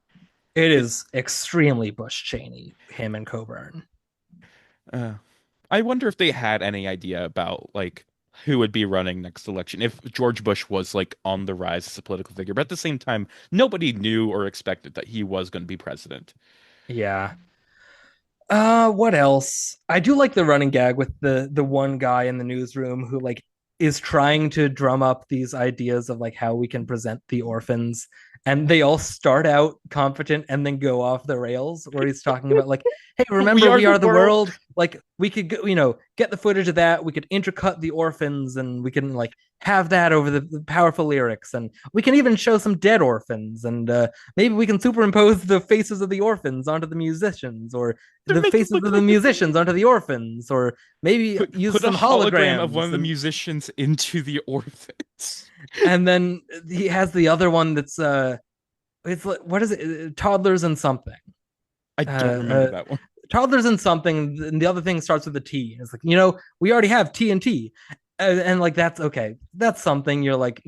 It It, is extremely Bush Cheney, him and Coburn. uh, I wonder if they had any idea about like who would be running next election if George Bush was like on the rise as a political figure. But at the same time, nobody knew or expected that he was going to be president. Yeah. What else? I do like the running gag with the one guy in the newsroom who like is trying to drum up these ideas of like how we can present the orphans, and they all start out competent and then go off the rails, where he's talking about like, hey, We remember are We the Are the world. World? Like we could go, get the footage of that, we could intercut the orphans, and we can like have that over the powerful lyrics, and we can even show some dead orphans, and maybe we can superimpose the faces of the orphans onto the musicians, or To the make it faces look of the like they're musicians onto the orphans, or maybe use put a some hologram of one of holograms. the and musicians into the orphans. and then he has the other one that's it's like, what is it, toddlers and something, I uh, don't remember uh that one. toddlers and something, and the other thing starts with a T. It's like, we already have TNT, and like that's okay, that's something. You're like,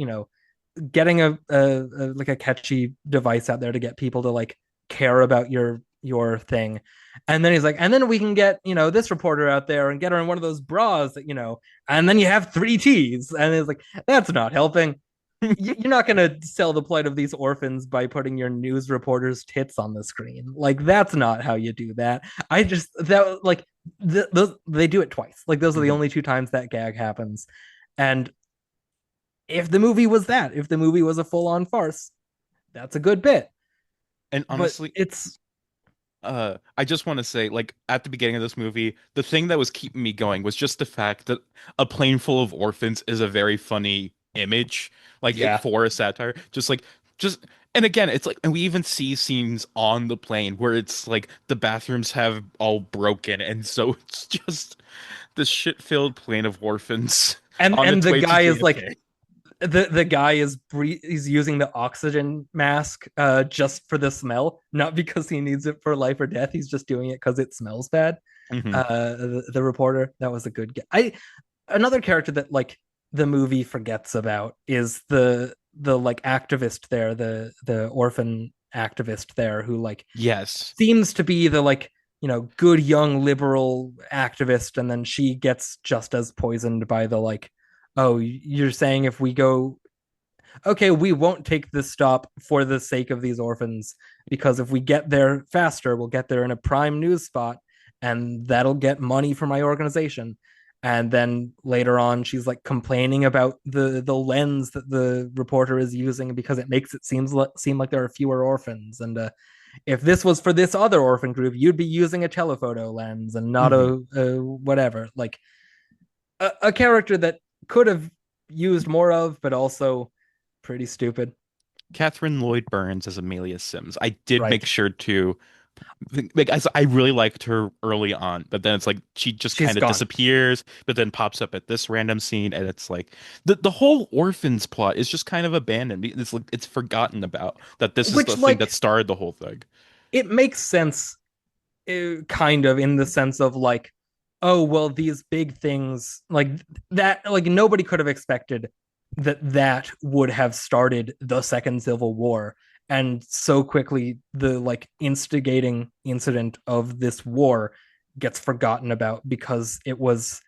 getting a like a catchy device out there to get people to like care about your thing. And then he's like, and then we can get, this reporter out there and get her in one of those bras that, and then you have three T's. And it's like, that's not helping. You're not going to sell the plight of these orphans by putting your news reporter's tits on the screen. Like, that's not how you do that. That, like, they do it twice. Like, those are the Mhm. only two times that gag happens. And if the movie was a full on farce, that's a good bit. And But honestly, it's I just want to say, like, at the beginning of this movie, the thing that was keeping me going was just the fact that a plane full of orphans is a very funny image, like, Yeah. for a satire. Just, and again, it's like, and we even see scenes on the plane where it's like the bathrooms have all broken, and so it's just this shit-filled plane of orphans And on and its the way to guy is like, JFK. the guy he's using the oxygen mask just for the smell, not because he needs it for life or death. He's just doing it because it smells bad. Hmm. The reporter, that was a good I Another character that like the movie forgets about is the like activist there, the orphan activist there, who like Yes. seems to be the like, good young liberal activist, and then she gets just as poisoned by the like, oh, you're saying if we go, okay, we won't take this stop for the sake of these orphans, because if we get there faster, we'll get there in a prime news spot, and that'll get money for my organization. And then later on, she's like complaining about the lens that the reporter is using because it makes it seem like there are fewer orphans. And if this was for this other orphan group, you'd be using a telephoto lens and not Hmm. a whatever. Like a character that could have used more of, but also pretty stupid. Catherine Lloyd Burns as Amelia Sims. I did make Right. sure to like I really liked her early on, but then it's like she just She's kind of gone. disappears, but then pops up at this random scene, and it's like the whole orphans plot is just kind of abandoned. It's like it's forgotten about that this is the Which, thing that like, started the whole thing. it makes sense, kind of, in the sense of like, oh well, these big things like that, like nobody could have expected that would have started the second civil war, and so quickly the like instigating incident of this war gets forgotten about because it was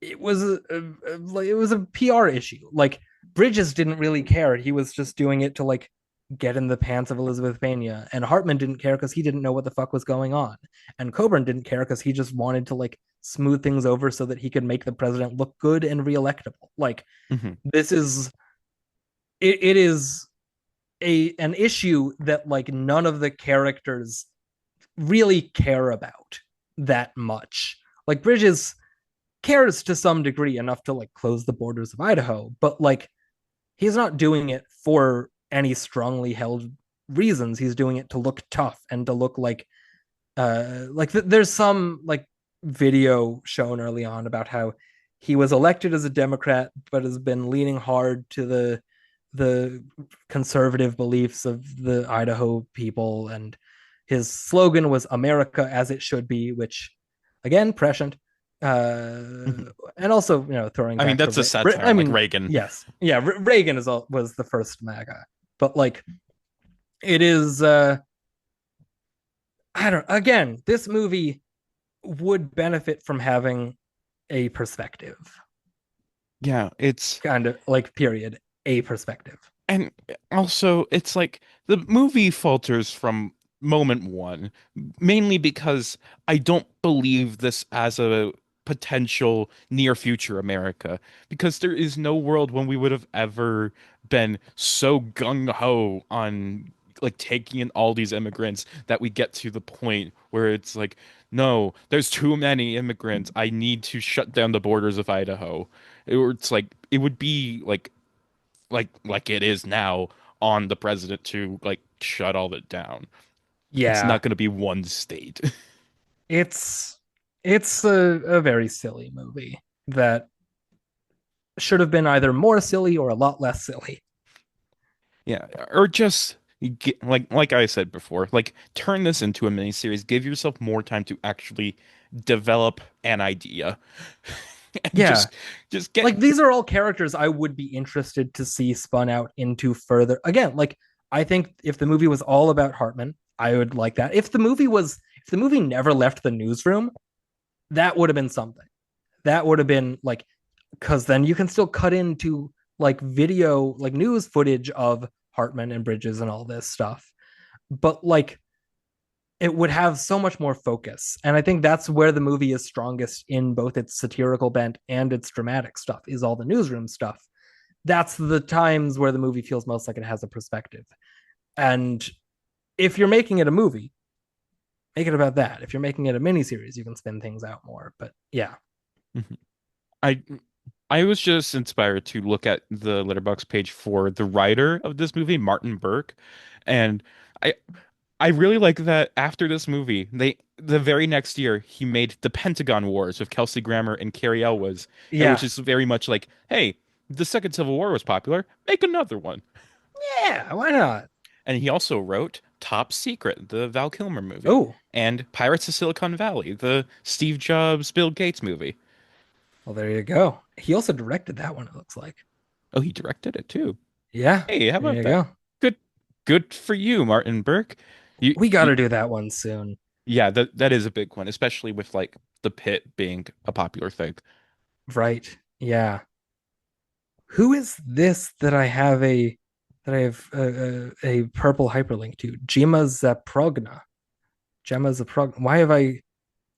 a PR issue. Like Bridges didn't really care. He was just doing it to like get in the pants of Elizabeth Pena. And Hartman didn't care because he didn't know what the fuck was going on. And Coburn didn't care because he just wanted to like smooth things over so that he could make the president look good and reelectable. Like Hmm. this is it is a an issue that like none of the characters really care about that much. Like Bridges cares to some degree enough to like close the borders of Idaho, but like he's not doing it for any strongly held reasons. He's doing it to look tough and to look there's some like video shown early on about how he was elected as a Democrat but has been leaning hard to the conservative beliefs of the Idaho people, and his slogan was America as it should be, which again prescient. Hmm. And also, you know, throwing I mean, back to that's a I satire, like mean, Reagan. yes, yeah, Reagan was the first MAGA, but like it is I don't, again, this movie would benefit from having a perspective, Yeah, it's kind of like period, a perspective. and also it's like the movie falters from moment one, mainly because I don't believe this as a potential near future America, because there is no world when we would have ever been so gung ho on like taking in all these immigrants that we get to the point where it's like, no, there's too many immigrants. I need to shut down the borders of Idaho. It's like it would be like it is now on the president to like shut all that down. It's Yeah, not going to be one state. it's it's a very silly movie that should have been either more silly or a lot less silly. Yeah, or just get, like I said before, like turn this into a miniseries. Give yourself more time to actually develop an idea, and Yeah, just get. like these are all characters I would be interested to see spun out into further. Again, like I think if the movie was all about Hartman, I would like that. If the movie never left the newsroom, that would have been something. That would have been like, because then you can still cut into like video, like news footage of Hartman and Bridges and all this stuff. But like it would have so much more focus. And I think that's where the movie is strongest in both its satirical bent and its dramatic stuff, is all the newsroom stuff. That's the times where the movie feels most like it has a perspective. And if you're making it a movie, make it about that. If you're making it a miniseries, you can spin things out more. But yeah. Mhm. I I was just inspired to look at the letterbox page for the writer of this movie, Martin Burke, and I I really like that after this movie, the very next year he made The Pentagon Wars with Kelsey Grammer and Cary Elwes, and which Yeah. is very much like, hey, the Second Civil War was popular, make another one. Yeah, why not? And he also wrote Top Secret, the Val Kilmer movie, Oh, and Pirates of Silicon Valley, the Steve Jobs, Bill Gates movie. well, there you go. He also directed that one, it looks like. Oh, he directed it too. Yeah, Hey, how there about you that? go. Good, good for you, Martin Burke. We got You to do that one soon. yeah, that is a big one, especially with like the pit being a popular thing. Right. Yeah. Who is this that I have a purple hyperlink to? Gemma Zaprogna. Why have I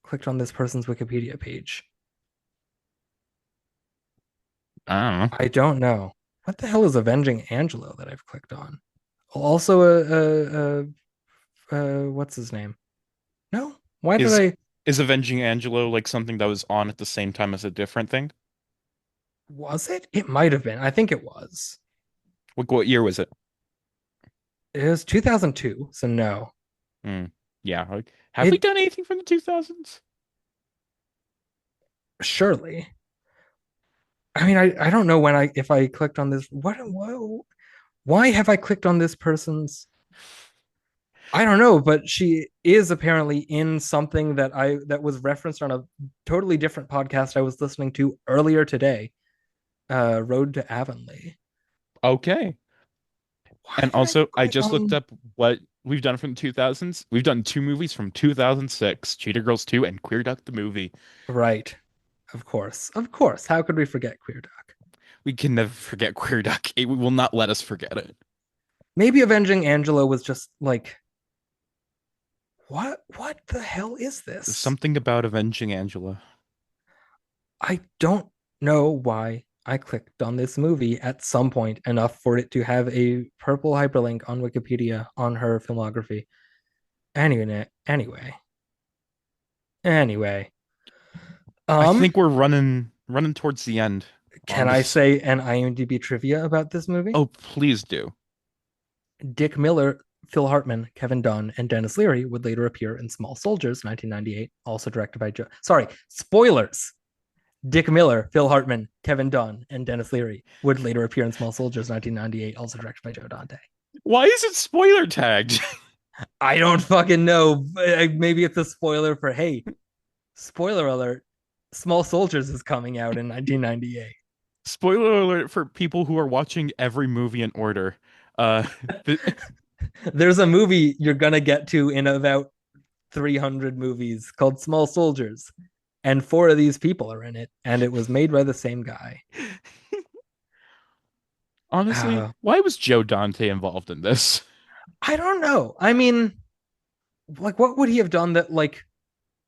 clicked on this person's Wikipedia page? I don't know. I don't know. What the hell is Avenging Angelo that I've clicked on? Also, what's his name? No. Why did Is I? is Avenging Angelo like something that was on at the same time as a different thing? Was it? It might have been. I think it was. What year was it? It was 2002. So no. Hmm. Yeah. Like, have we It done anything from the 2000s? surely. I mean, I don't know when I if I clicked on this. Why have I clicked on this person's? I don't know, but she is apparently in something that was referenced on a totally different podcast I was listening to earlier today. Road to Avonlea. Okay. Why And did I also, I click just looked on? up what we've done from the 2000s. We've done two movies from 2006, Cheetah Girls 2 and Queer Duck the movie. Right, of course, of course. How could we forget Queer Duck? We can never forget Queer Duck. It will not let us forget it. Maybe Avenging Angelo was just like, what? What the hell is There's this? something about Avenging Angela. I don't know why I clicked on this movie at some point enough for it to have a purple hyperlink on Wikipedia on her filmography. Anyway. I Um, think we're running towards the end on can I this. say an IMDb trivia about this movie? Oh, please do. Dick Miller, Phil Hartman, Kevin Dunn, and Dennis Leary would later appear in Small Soldiers, 1998, also directed by Joe. Sorry, spoilers. Dick Miller, Phil Hartman, Kevin Dunn, and Dennis Leary would later appear in Small Soldiers, 1998, also directed by Joe Dante. Why is it spoiler tagged? I don't fucking know. Maybe it's a spoiler for, hey, spoiler alert, Small Soldiers is coming out in 1998. Spoiler alert for people who are watching every movie in order. Uh, th There's a movie you're going to get to in about 300 movies called Small Soldiers, and four of these people are in it, and it was made by the same guy. Honestly, Uh, why was Joe Dante involved in this? I don't know. I mean, like, what would he have done that like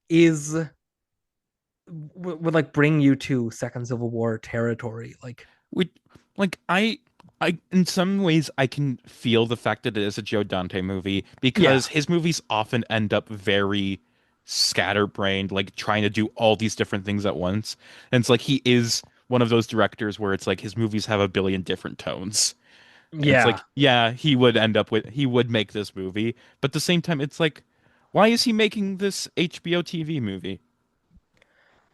is would like bring you to Second Civil War territory? Like, We like in some ways I can feel the fact that it is a Joe Dante movie yeah, because his movies often end up very scatterbrained, like trying to do all these different things at once. And it's like he is one of those directors where it's like his movies have a billion different tones. And it's yeah. like, yeah, he would make this movie, but at the same time it's like, why is he making this HBO TV movie?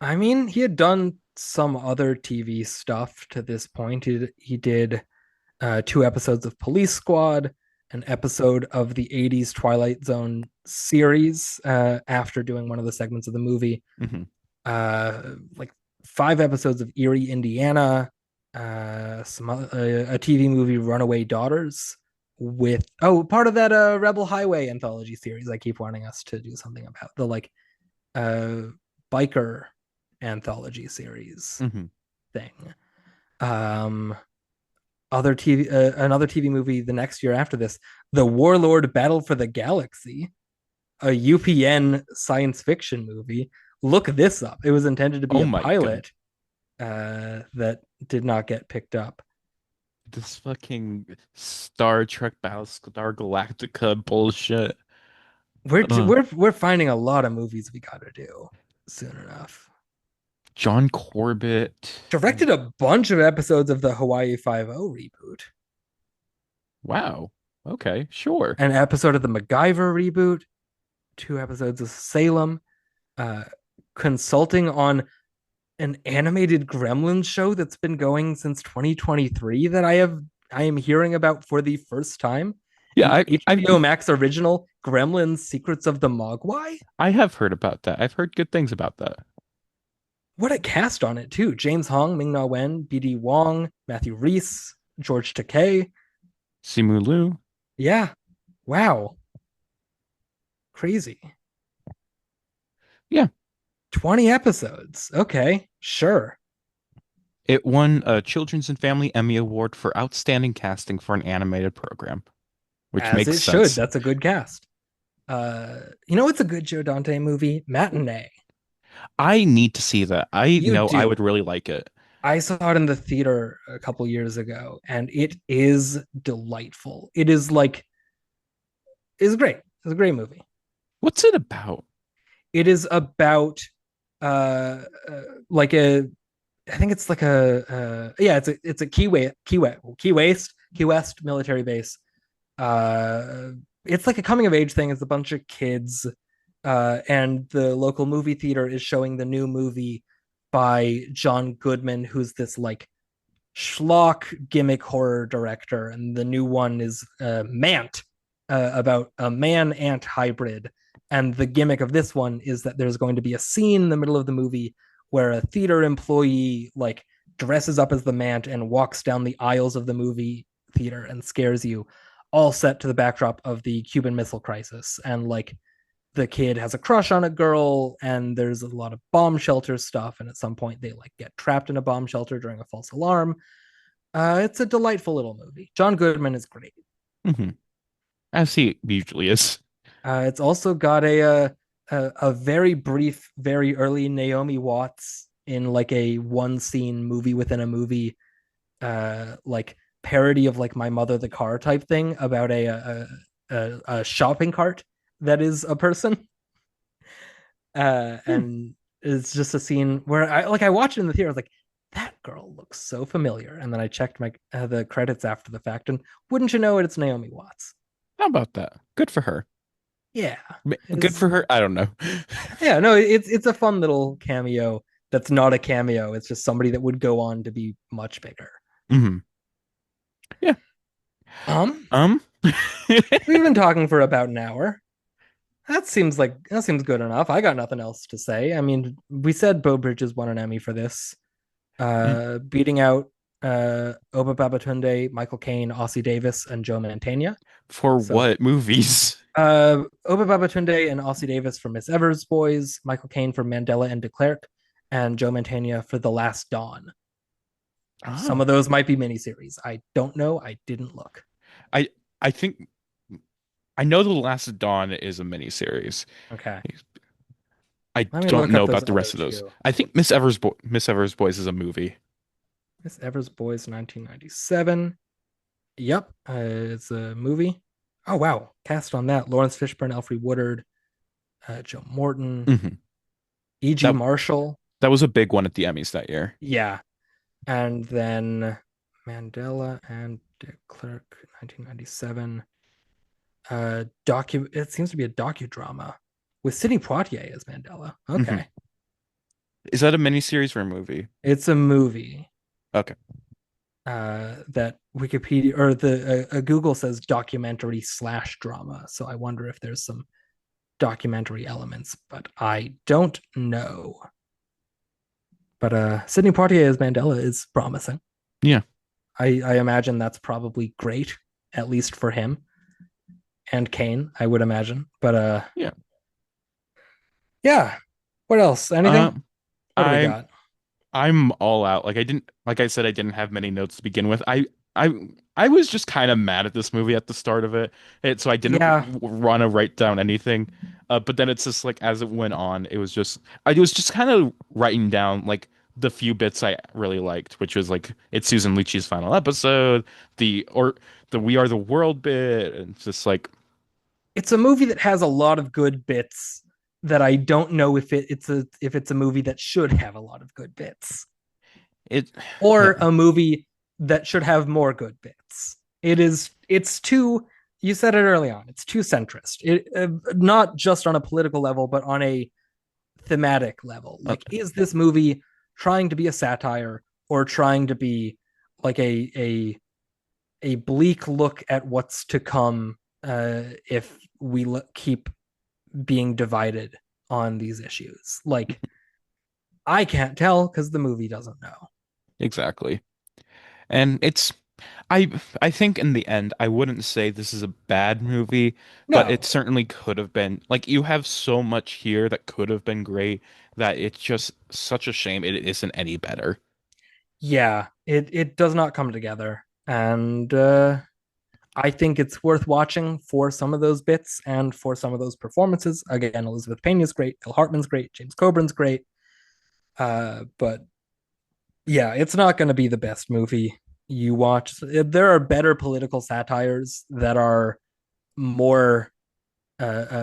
I mean, he had done some other TV stuff to this point. He did two episodes of Police Squad, an episode of the 80s Twilight Zone series after doing one of the segments of the movie, Hmm. like five episodes of Erie, Indiana, a TV movie, Runaway Daughters, with part of that Rebel Highway anthology series. I keep wanting us to do something about the like uh, biker anthology series Hmm. thing. Um, other TV, another TV movie the next year after this, The Warlord Battle for the Galaxy, a UPN science fiction movie. Look this up. It was intended to be Oh a my God. pilot that did not get picked up. This fucking Star Trek Battlestar Galactica bullshit. Uh, We're finding a lot of movies we got to do soon enough. John Corbett. Directed a bunch of episodes of the Hawaii Five O reboot, Wow. Okay, sure. an episode of the MacGyver reboot, two episodes of Salem, uh, consulting on an animated Gremlins show that's been going since 2023 that I am hearing about for the first time. Yeah, The HBO Max original Gremlins Secrets of the Mogwai. I have heard about that. I've heard good things about that. What a cast on it too. James Hong, Ming Na Wen, BD Wong, Matthew Reese, George Takei. Simu Liu. Yeah. Wow. Crazy. Yeah, 20 episodes. Okay. Sure. it won a Children's and Family Emmy Award for outstanding casting for an animated program, which As makes it should. sense. That's a good cast. You know what's a good Joe Dante movie? Matinee. I need to see that. I You know I would do. really like it. I saw it in the theater a couple years ago, and it is delightful. It is like it's great. It's a great movie. What's it about? It is about like a I think it's like yeah, it's a Key West military base. Uh it's like a coming of age thing. It's a bunch of kids, and the local movie theater is showing the new movie by John Goodman, who's this like schlock gimmick horror director, and the new one is Mant, about a man ant hybrid. And the gimmick of this one is that there's going to be a scene in the middle of the movie where a theater employee like dresses up as the Mant and walks down the aisles of the movie theater and scares you, all set to the backdrop of the Cuban Missile Crisis. And like the kid has a crush on a girl, and there's a lot of bomb shelter stuff, and at some point they like get trapped in a bomb shelter during a false alarm. It's a delightful little movie. John Goodman is great. Hmm. As he usually is. It's also got a very brief, very early Naomi Watts in like a one scene movie within a movie, like parody of like My Mother the Car type thing about a shopping cart that is a person. Hmm. And it's just a scene where I watched it in the theater. I was like, that girl looks so familiar. And then I checked my the credits after the fact, and wouldn't you know it, it's Naomi Watts. How about that? Good for her. Yeah, Good is for her. I don't know. yeah, no, it's a fun little cameo. That's not a cameo. It's just somebody that would go on to be much bigger. Hmm. Yeah. Um, Um. we've been talking for about an hour. That seems good enough. I got nothing else to say. I mean, we said Beau Bridges won an Emmy for this, beating out Oba Babatunde, Michael Caine, Ossie Davis, and Joe Mantegna. For So what movies? Oba Babatunde and Ossie Davis for Miss Evers' Boys, Michael Caine for Mandela and de Klerk, and Joe Mantegna for The Last Dawn. Some Oh, of those might be miniseries. I don't know. I didn't look. I I think I know The Last Dawn is a miniseries. Okay. I Let me don't look know up those about the other rest of those. two. I think Miss Evers Boys is a movie. Miss Evers' Boys, 1997. Yep. It's a movie. Oh, wow. Cast on that: Lawrence Fishburne, Alfred Woodard, Joe Morton, Hmm. E.G. That Marshall. that was a big one at the Emmys that year. Yeah. And then Mandela and de Klerk, 1997. It seems to be a docudrama with Sidney Poitier as Mandela. Hmm. Okay. Is that a miniseries or a movie? It's a movie Okay. that Wikipedia or the Google says documentary slash drama. So I wonder if there's some documentary elements, but I don't know. But Sidney Poitier as Mandela is promising. Yeah. I imagine that's probably great, at least for him and Kane, I would imagine. But Yeah. yeah. What else? Anything? Um, What do we I'm got? I'm all out. Like I said, I didn't have many notes to begin with. I I was just kind of mad at this movie at the start of so I didn't Yeah, want to write down anything. But then it's just like as it went on, I was just kind of writing down like the few bits I really liked, which was like it's Susan Lucci's final episode, the We Are the World bit, and it's just like it's a movie that has a lot of good bits that I don't know if it's a movie that should have a lot of good bits, it. or a movie that should have more good bits. It's too, you said it early on, it's too centrist. Not just on a political level, but on a thematic level. Uh, Like, is this movie trying to be a satire or trying to be like a bleak look at what's to come if we keep being divided on these issues? Like, I can't tell because the movie doesn't know. exactly. And I think in the end, I wouldn't say this is a bad movie, but it No, certainly could have been. Like you have so much here that could have been great that it's just such a shame it isn't any better. yeah, it does not come together, and I think it's worth watching for some of those bits and for some of those performances. Again, Elizabeth Pena's great, Phil Hartman's great, James Coburn's great, but Yeah, it's not going to be the best movie you watch. There are better political satires that are more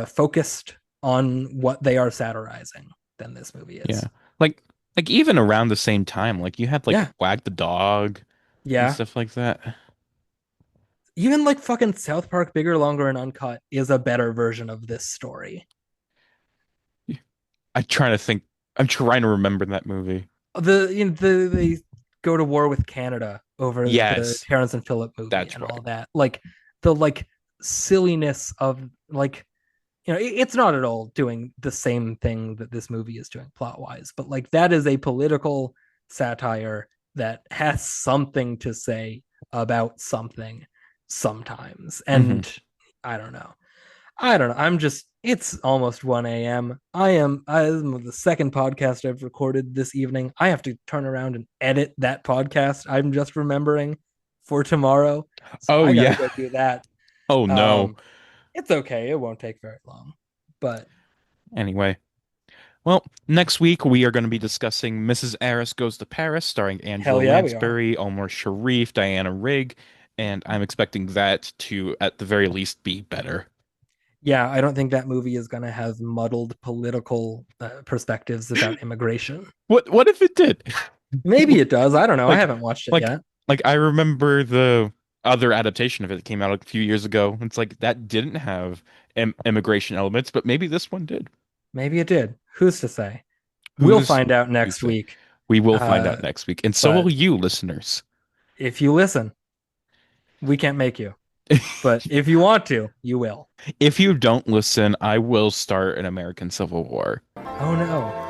focused on what they are satirizing than this movie is. Yeah. Like even around the same time, like you had like Yeah, Wag the Dog and yeah. stuff like that. Even like fucking South Park Bigger, Longer, and Uncut is a better version of this story. I'm trying to think. I'm trying to remember that movie. They go to war with Canada over the Yes, Terrence and Phillip movie that's and all right. that. Like the like silliness of like it's not at all doing the same thing that this movie is doing plot wise, but like that is a political satire that has something to say about something sometimes. Hmm. And I don't know. I don't know. It's almost 1 a.m. I'm the second podcast I've recorded this evening. I have to turn around and edit that podcast. I'm just remembering for tomorrow. So Oh I got to yeah. go do that. Oh no. Um, it's okay. It won't take very long. But Anyway, well, next week we are going to be discussing Mrs. Aris Goes to Paris, starring hell Angela yeah, we are. Lansbury, Omar Sharif, Diana Rigg, and I'm expecting that to, at the very least, be better. Yeah, I don't think that movie is going to have muddled political perspectives about immigration. What if it did? Maybe it does. I don't know. I Like haven't watched it like yet. like I remember the other adaptation of it that came out a few years ago. It's like that didn't have immigration elements, but maybe this one did. Maybe it did. Who's to say? We'll Who's find out who's next say? week. We will find Uh, out next week, and so will but you, listeners. if you listen, we can't make you. But if you want to, you will. If you don't listen, I will start an American Civil War. Oh no.